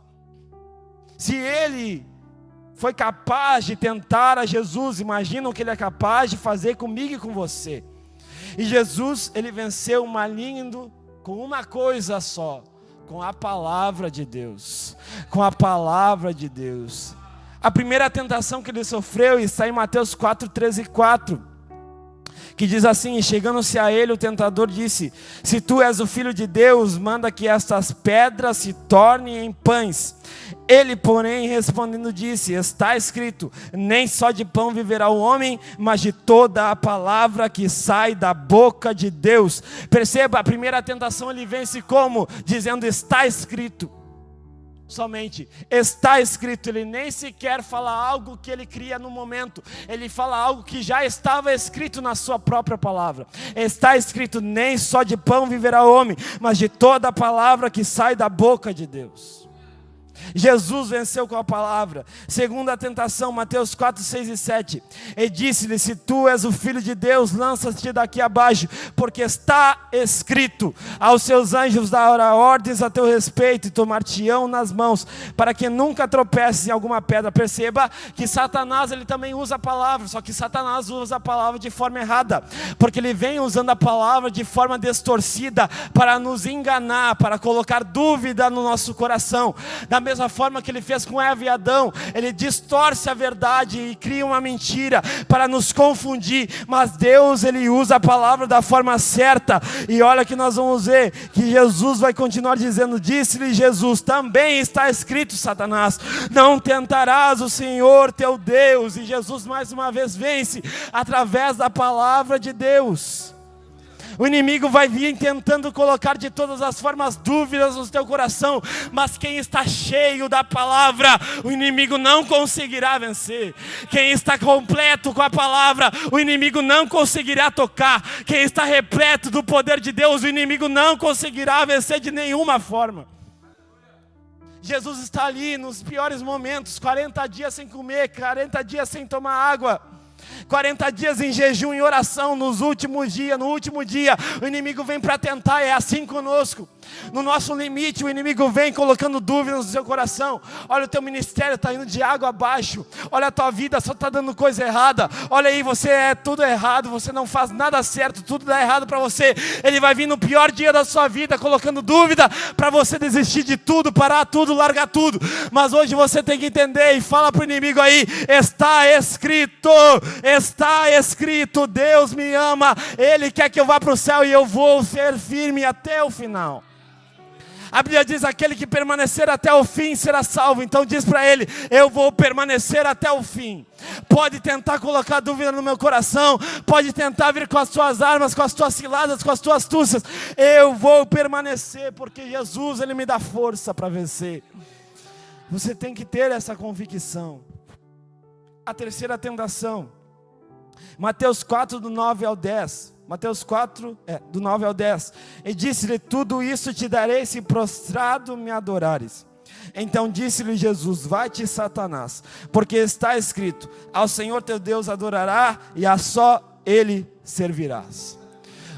B: Se Ele foi capaz de tentar a Jesus, imagina o que Ele é capaz de fazer comigo e com você. E Jesus, Ele venceu o maligno com uma coisa só, com a palavra de Deus. Com a palavra de Deus. A primeira tentação que Ele sofreu está em Mateus 4, 13 e 4. Que diz assim: chegando-se a Ele, o tentador disse: se tu és o Filho de Deus, manda que estas pedras se tornem em pães. Ele, porém, respondendo disse: está escrito, nem só de pão viverá o homem, mas de toda a palavra que sai da boca de Deus. Perceba, a primeira tentação ele vence como? Dizendo: está escrito. Somente está escrito. Ele nem sequer fala algo que ele cria no momento, ele fala algo que já estava escrito na sua própria palavra. Está escrito: nem só de pão viverá o homem, mas de toda a palavra que sai da boca de Deus. Jesus venceu com a palavra. Segunda tentação, Mateus 4, 6 e 7. E disse-lhe: se tu és o Filho de Deus, lança-te daqui abaixo, porque está escrito: aos seus anjos dará ordens a teu respeito, e tomar-te-ão nas mãos, para que nunca tropeces em alguma pedra. Perceba que Satanás ele também usa a palavra, só que Satanás usa a palavra de forma errada, porque ele vem usando a palavra de forma distorcida para nos enganar, para colocar dúvida no nosso coração. Da mesma forma que ele fez com Eva e Adão, ele distorce a verdade e cria uma mentira para nos confundir. Mas Deus, ele usa a palavra da forma certa. E olha que nós vamos ver que Jesus vai continuar dizendo: disse-lhe Jesus: também está escrito, Satanás, não tentarás o Senhor teu Deus. E Jesus mais uma vez vence através da palavra de Deus. O inimigo vai vir tentando colocar de todas as formas dúvidas no teu coração, mas quem está cheio da palavra, o inimigo não conseguirá vencer. Quem está completo com a palavra, o inimigo não conseguirá tocar. Quem está repleto do poder de Deus, o inimigo não conseguirá vencer de nenhuma forma. Jesus está ali nos piores momentos, 40 dias sem comer, 40 dias sem tomar água. 40 dias em jejum e oração no último dia, o inimigo vem para tentar. É assim conosco. No nosso limite, o inimigo vem colocando dúvidas no seu coração. Olha, o teu ministério está indo de água abaixo. Olha, a tua vida só está dando coisa errada. Olha aí, você é tudo errado, você não faz nada certo, tudo dá errado para você. Ele vai vir no pior dia da sua vida, colocando dúvida para você desistir de tudo, parar tudo, largar tudo. Mas hoje você tem que entender e fala para o inimigo aí: está escrito, Deus me ama, Ele quer que eu vá para o céu e eu vou ser firme até o final. A Bíblia diz: aquele que permanecer até o fim será salvo. Então diz para ele: eu vou permanecer até o fim. Pode tentar colocar dúvida no meu coração, pode tentar vir com as tuas armas, com as tuas ciladas, com as tuas astúcias. Eu vou permanecer, porque Jesus, Ele me dá força para vencer. Você tem que ter essa convicção. A terceira tentação, Mateus 4, do 9 ao 10. Mateus 4, do 9 ao 10. E disse-lhe: tudo isso te darei se prostrado me adorares. Então disse-lhe Jesus: vai-te, Satanás, porque está escrito: ao Senhor teu Deus adorará e a só Ele servirás.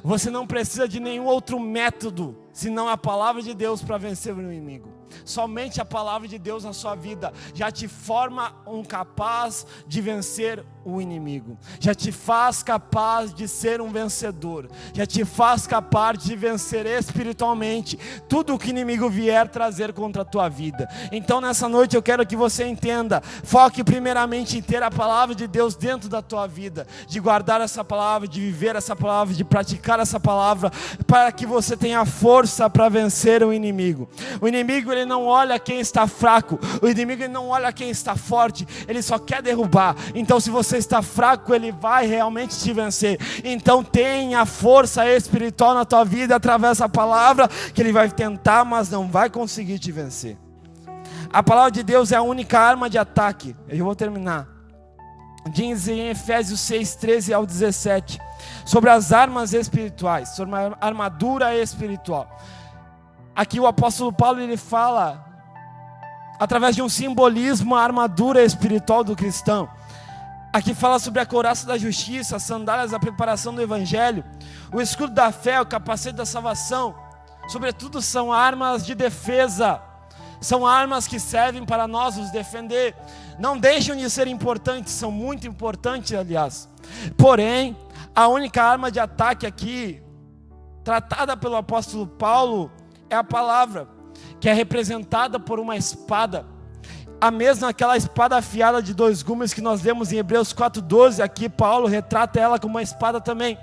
B: Você não precisa de nenhum outro método senão a palavra de Deus para vencer o inimigo. Somente a palavra de Deus na sua vida já te forma capaz de vencer o inimigo, já te faz capaz de ser um vencedor, já te faz capaz de vencer espiritualmente tudo o que o inimigo vier trazer contra a tua vida. Então nessa noite eu quero que você entenda, foque primeiramente em ter a palavra de Deus dentro da tua vida, de guardar essa palavra, de viver essa palavra, de praticar essa palavra, para que você tenha força para vencer o inimigo. O inimigo, ele não olha quem está fraco, o inimigo, ele não olha quem está forte, ele só quer derrubar. Então se você está fraco, ele vai realmente te vencer. Então tenha força espiritual na tua vida através da palavra, que ele vai tentar, mas não vai conseguir te vencer. A palavra de Deus é a única arma de ataque. Eu vou terminar. Diz em Efésios 6, 13 ao 17, sobre as armas espirituais, sobre a armadura espiritual. Aqui o apóstolo Paulo, ele fala através de um simbolismo a armadura espiritual do cristão. Aqui fala sobre a couraça da justiça, as sandálias da preparação do evangelho, o escudo da fé, o capacete da salvação. Sobretudo são armas de defesa, são armas que servem para nós nos defender. Não deixam de ser importantes, são muito importantes, aliás. Porém, a única arma de ataque aqui tratada pelo apóstolo Paulo é a palavra, que é representada por uma espada. A mesma, aquela espada afiada de 2 gumes que nós lemos em Hebreus 4:12, aqui Paulo retrata ela como uma espada também.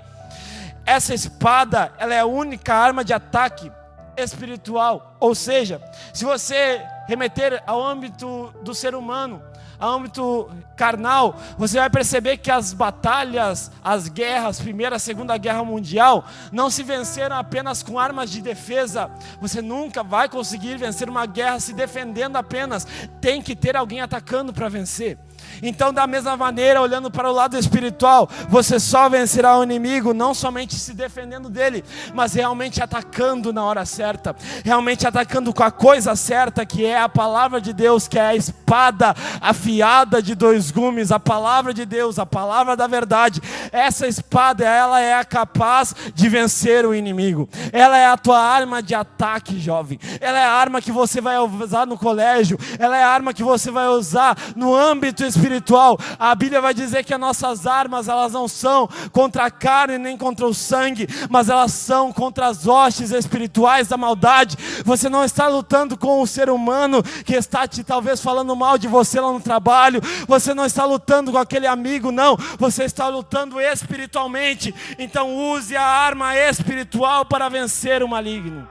B: Essa espada, ela é a única arma de ataque espiritual. Ou seja, se você remeter ao âmbito do ser humano, ao âmbito carnal, você vai perceber que as batalhas, as guerras, Primeira e Segunda Guerra Mundial, não se venceram apenas com armas de defesa. Você nunca vai conseguir vencer uma guerra se defendendo apenas. Tem que ter alguém atacando para vencer. Então, da mesma maneira, olhando para o lado espiritual, você só vencerá o inimigo não somente se defendendo dele, mas realmente atacando na hora certa, realmente atacando com a coisa certa, que é a palavra de Deus, que é a espada afiada de 2 gumes, a palavra de Deus, a palavra da verdade. Essa espada, ela é capaz de vencer o inimigo. Ela é a tua arma de ataque, jovem. Ela é a arma que você vai usar no colégio, ela é a arma que você vai usar no âmbito espiritual. A Bíblia vai dizer que as nossas armas, elas não são contra a carne nem contra o sangue, mas elas são contra as hostes espirituais da maldade. Você não está lutando com um ser humano que está te talvez falando mal de você lá no trabalho, você não está lutando com aquele amigo, não, você está lutando espiritualmente. Então use a arma espiritual para vencer o maligno.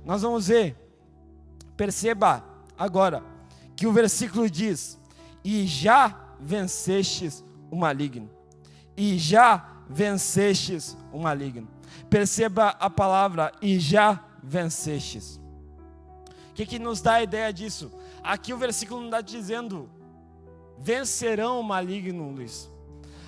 B: Nós vamos ver, perceba agora que o versículo diz: e já vencestes o maligno. E já vencestes o maligno. Perceba a palavra e já vencestes. O que nos dá a ideia disso? Aqui o versículo não está dizendo vencerão o maligno, Luiz.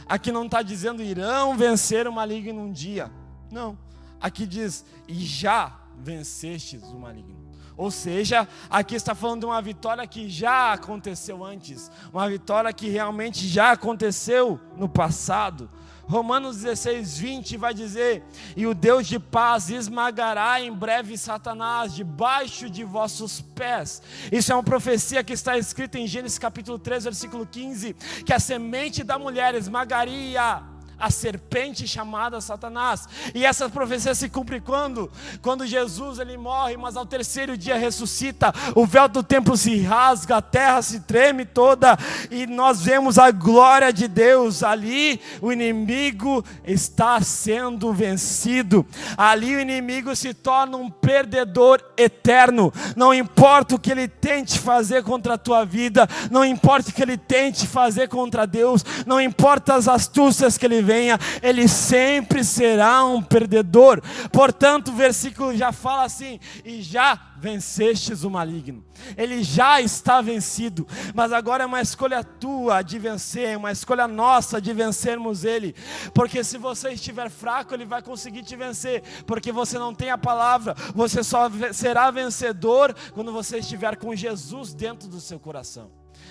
B: Aqui não está dizendo irão vencer o maligno um dia. Não. Aqui diz e já vencestes o maligno. Ou seja, aqui está falando de uma vitória que já aconteceu antes, uma vitória que realmente já aconteceu no passado. Romanos 16, 20 vai dizer: e o Deus de paz esmagará em breve Satanás debaixo de vossos pés. Isso é uma profecia que está escrita em Gênesis capítulo 3, versículo 15, que a semente da mulher esmagaria a serpente chamada Satanás. E essa profecia se cumpre quando Jesus ele morre, mas ao terceiro dia ressuscita, o véu do templo se rasga, a terra se treme toda, e nós vemos a glória de Deus. Ali o inimigo está sendo vencido, ali o inimigo se torna um perdedor eterno. Não importa o que ele tente fazer contra a tua vida, não importa o que ele tente fazer contra Deus, não importa as astúcias que ele venha, ele sempre será um perdedor. Portanto, o versículo já fala assim: e já vencestes o maligno. Ele já está vencido, mas agora é uma escolha tua de vencer, é uma escolha nossa de vencermos ele, porque se você estiver fraco, ele vai conseguir te vencer, porque você não tem a palavra. Você só será vencedor quando você estiver com Jesus dentro do seu coração,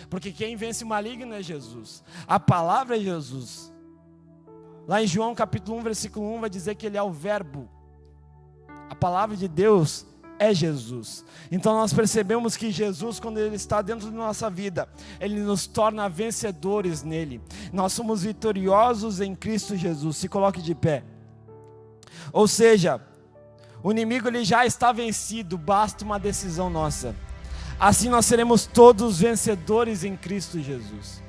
B: porque quem vence o maligno é Jesus, a palavra é Jesus. Lá em João capítulo 1, versículo 1 vai dizer que ele é o verbo. A palavra de Deus é Jesus. Então nós percebemos que Jesus, quando ele está dentro da nossa vida, ele nos torna vencedores nele. Nós somos vitoriosos em Cristo Jesus. Se coloque de pé. Ou seja, o inimigo ele já está vencido, basta uma decisão nossa. Assim nós seremos todos vencedores em Cristo Jesus.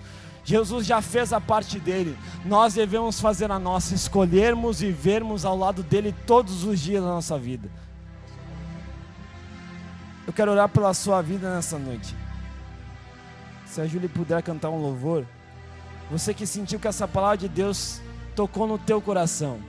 B: Jesus já fez a parte dele, nós devemos fazer a nossa, escolhermos e vivermos ao lado dele todos os dias da nossa vida. Eu quero orar pela sua vida nessa noite. Se a Júlia puder cantar um louvor, você que sentiu que essa palavra de Deus tocou no teu coração,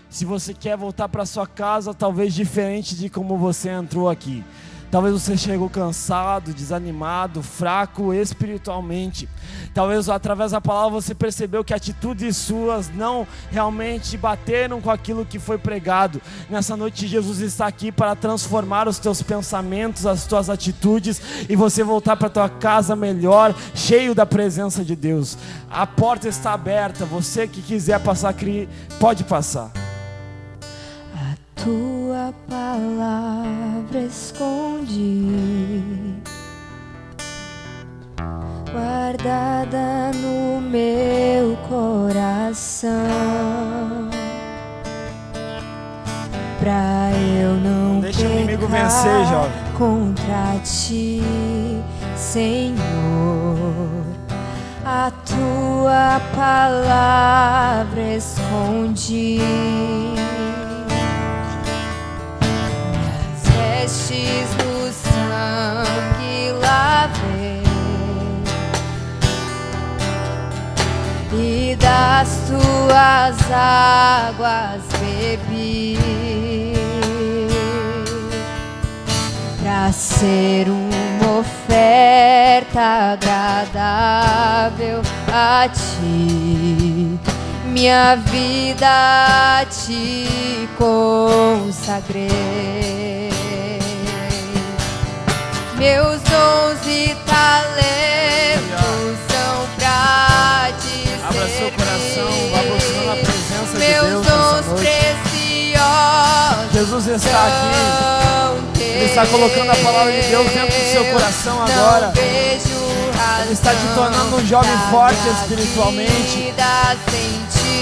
B: se você quer voltar para sua casa, talvez diferente de como você entrou aqui, talvez você chegou cansado, desanimado, fraco espiritualmente. Talvez através da palavra você percebeu que atitudes suas não realmente bateram com aquilo que foi pregado. Nessa noite Jesus está aqui para transformar os teus pensamentos, as tuas atitudes, e você voltar para a tua casa melhor, cheio da presença de Deus. A porta está aberta, você que quiser passar, pode passar.
C: Tua palavra escondi, guardada no meu coração, pra eu não
B: deixa o inimigo vencer, jovem,
C: contra ti, Senhor. A tua palavra escondi, vestes do sangue lavei, e das tuas águas bebi, pra ser uma oferta agradável a ti. Minha vida a ti consagrei, meus dons e talentos são pra te servir.
B: Abra seu coração, vá buscando a presença de Deus
C: meus
B: nessa
C: dons
B: noite.
C: preciosos.
B: Jesus está aqui, Ele está colocando a palavra de Deus dentro do seu coração agora. Ele está te tornando um jovem forte espiritualmente.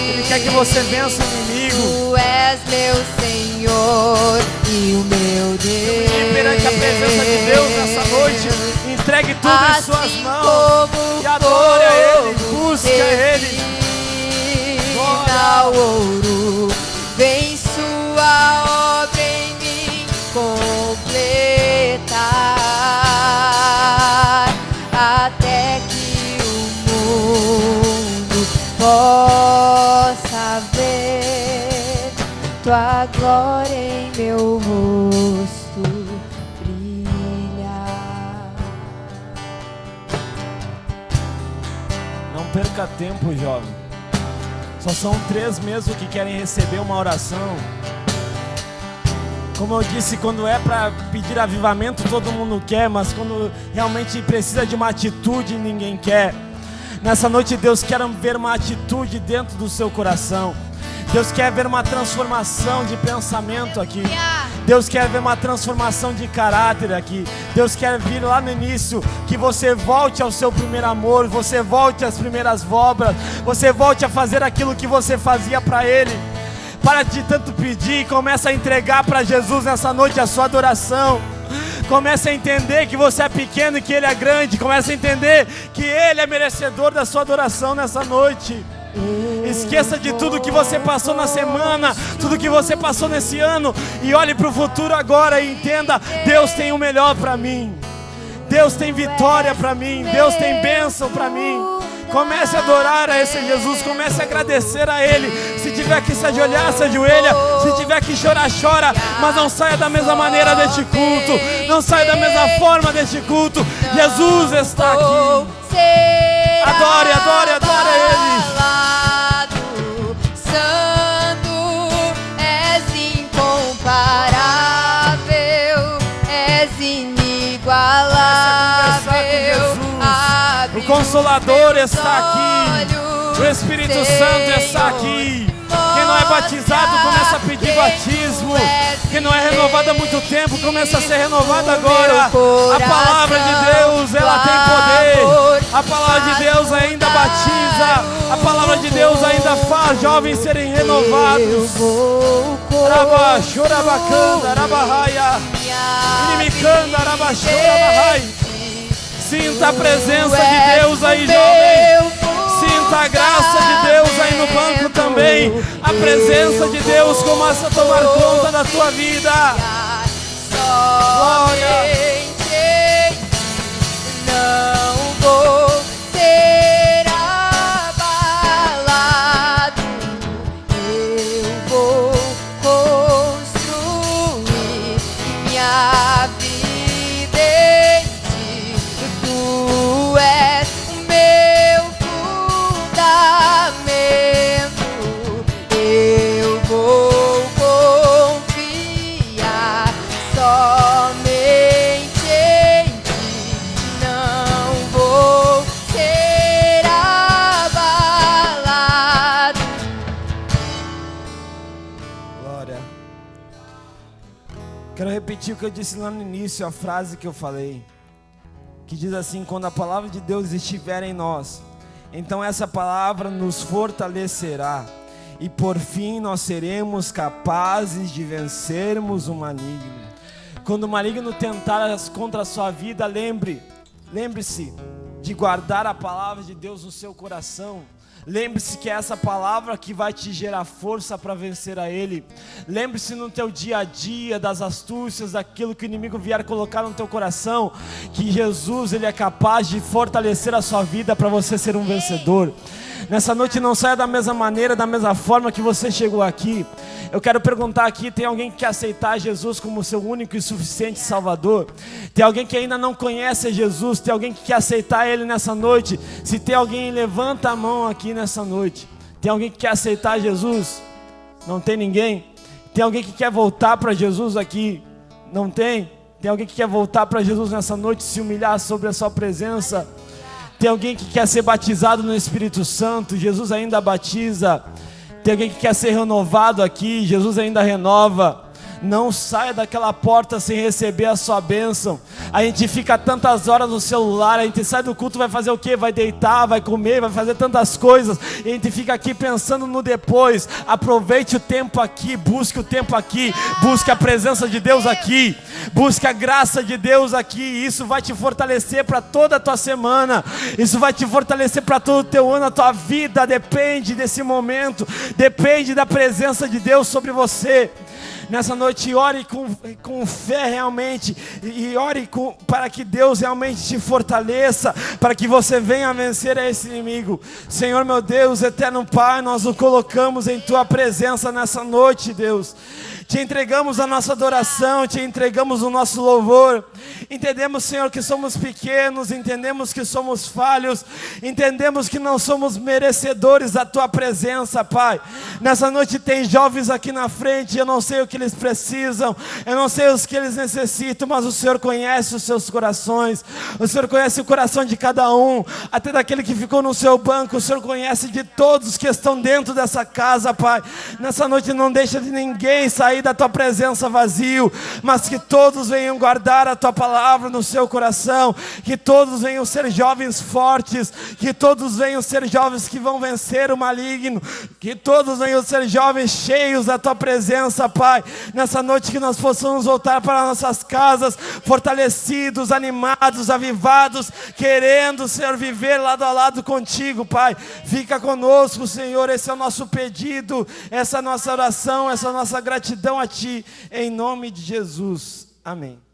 B: Ele quer que você vença o inimigo.
C: Tu és meu Senhor e o meu Deus.
B: E perante a presença de Deus nessa noite, entregue tudo em suas mãos e adore a Ele, busque a Ele.
C: Ao ouro, vem sua obra em mim completar, até que o mundo possa ver tua glória em meu rosto brilhar.
B: Não perca tempo, jovem. Só são 3 mesmo que querem receber uma oração. Como eu disse, quando é para pedir avivamento, todo mundo quer, mas quando realmente precisa de uma atitude, ninguém quer. Nessa noite, Deus quer ver uma atitude dentro do seu coração. Deus quer ver uma transformação de pensamento aqui. Deus quer ver uma transformação de caráter aqui. Deus quer vir lá no início, que você volte ao seu primeiro amor, você volte às primeiras obras, você volte a fazer aquilo que você fazia para Ele. Para de tanto pedir e começa a entregar para Jesus nessa noite a sua adoração. Comece a entender que você é pequeno e que Ele é grande. Comece a entender que Ele é merecedor da sua adoração nessa noite. Esqueça de tudo que você passou na semana, tudo que você passou nesse ano, e olhe para o futuro agora e entenda: Deus tem o melhor para mim. Deus tem vitória para mim. Deus tem bênção para mim. Comece a adorar a esse Jesus, comece a agradecer a Ele. Se tiver que se ajoelhar, se ajoelha. Se tiver que chorar, chora. Mas não saia da mesma maneira deste culto. Não saia da mesma forma deste culto. Jesus está aqui. Adore, adore, adore a Ele.
C: Santo, és incomparável, és inigualável.
B: O Consolador está aqui. O Espírito Santo está aqui. Quem não é batizado começa a pedir batismo. Quem não é renovado há muito tempo começa a ser renovado agora. A palavra de Deus, ela tem poder. A palavra de Deus ainda batiza. A palavra de Deus ainda faz jovens serem renovados. Rabachorabacanda, rabahaya. Inimicanda, rabachorabahai. Sinta a presença de Deus aí, jovem. Sinta a graça de Deus aí no banco também. A presença de Deus começa a tomar conta da tua vida. Glória.
C: Não vou ser abalado. Eu vou construir minha vida em ti. Tu és o meu fundamento. Eu vou confiar somente em ti. Não vou ser abalado.
B: Glória. Quero repetir o que eu disse lá no início, a frase que eu falei, que diz assim: quando a palavra de Deus estiver em nós, então essa palavra nos fortalecerá, e por fim nós seremos capazes de vencermos o maligno. Quando o maligno tentar contra a sua vida, lembre-se de guardar a palavra de Deus no seu coração. Lembre-se que é essa palavra que vai te gerar força para vencer a Ele. Lembre-se no teu dia a dia das astúcias, daquilo que o inimigo vier colocar no teu coração, que Jesus, Ele é capaz de fortalecer a sua vida para você ser um vencedor. Nessa noite não saia da mesma maneira, da mesma forma que você chegou aqui. Eu quero perguntar aqui, tem alguém que quer aceitar Jesus como seu único e suficiente Salvador? Tem alguém que ainda não conhece Jesus? Tem alguém que quer aceitar Ele nessa noite? Se tem alguém, levanta a mão aqui nessa noite. Tem alguém que quer aceitar Jesus? Não tem ninguém? Tem alguém que quer voltar para Jesus aqui? Não tem? Tem alguém que quer voltar para Jesus nessa noite, se humilhar sobre a sua presença? Tem alguém que quer ser batizado no Espírito Santo? Jesus ainda batiza. Tem alguém que quer ser renovado aqui? Jesus ainda renova. Não saia daquela porta sem receber a sua bênção. A gente fica tantas horas no celular, a gente sai do culto, vai fazer o quê? Vai deitar, vai comer, vai fazer tantas coisas, e a gente fica aqui pensando no depois. Aproveite o tempo aqui, busque o tempo aqui, busque a presença de Deus aqui, busque a graça de Deus aqui. Isso vai te fortalecer para toda a tua semana, isso vai te fortalecer para todo o teu ano. A tua vida depende desse momento, depende da presença de Deus sobre você. Nessa noite, ore com fé realmente, e ore para que Deus realmente te fortaleça, para que você venha vencer a esse inimigo. Senhor meu Deus, eterno Pai, nós o colocamos em Tua presença nessa noite, Deus. Te entregamos a nossa adoração, te entregamos o nosso louvor. Entendemos, Senhor, que somos pequenos, entendemos que somos falhos, entendemos que não somos merecedores da Tua presença, Pai. Nessa noite tem jovens aqui na frente, eu não sei o que eles precisam, eu não sei o que eles necessitam, mas o Senhor conhece os seus corações, o Senhor conhece o coração de cada um, até daquele que ficou no seu banco, o Senhor conhece de todos que estão dentro dessa casa, Pai. Nessa noite não deixa de ninguém sair da Tua presença vazio, mas que todos venham guardar a Tua palavra no seu coração, que todos venham ser jovens fortes, que todos venham ser jovens que vão vencer o maligno, que todos venham ser jovens cheios da Tua presença, Pai. Nessa noite que nós possamos voltar para nossas casas, fortalecidos, animados, avivados, querendo, Senhor, viver lado a lado contigo, Pai. Fica conosco, Senhor, esse é o nosso pedido, essa é a nossa oração, essa é a nossa gratidão a Ti, em nome de Jesus. Amém.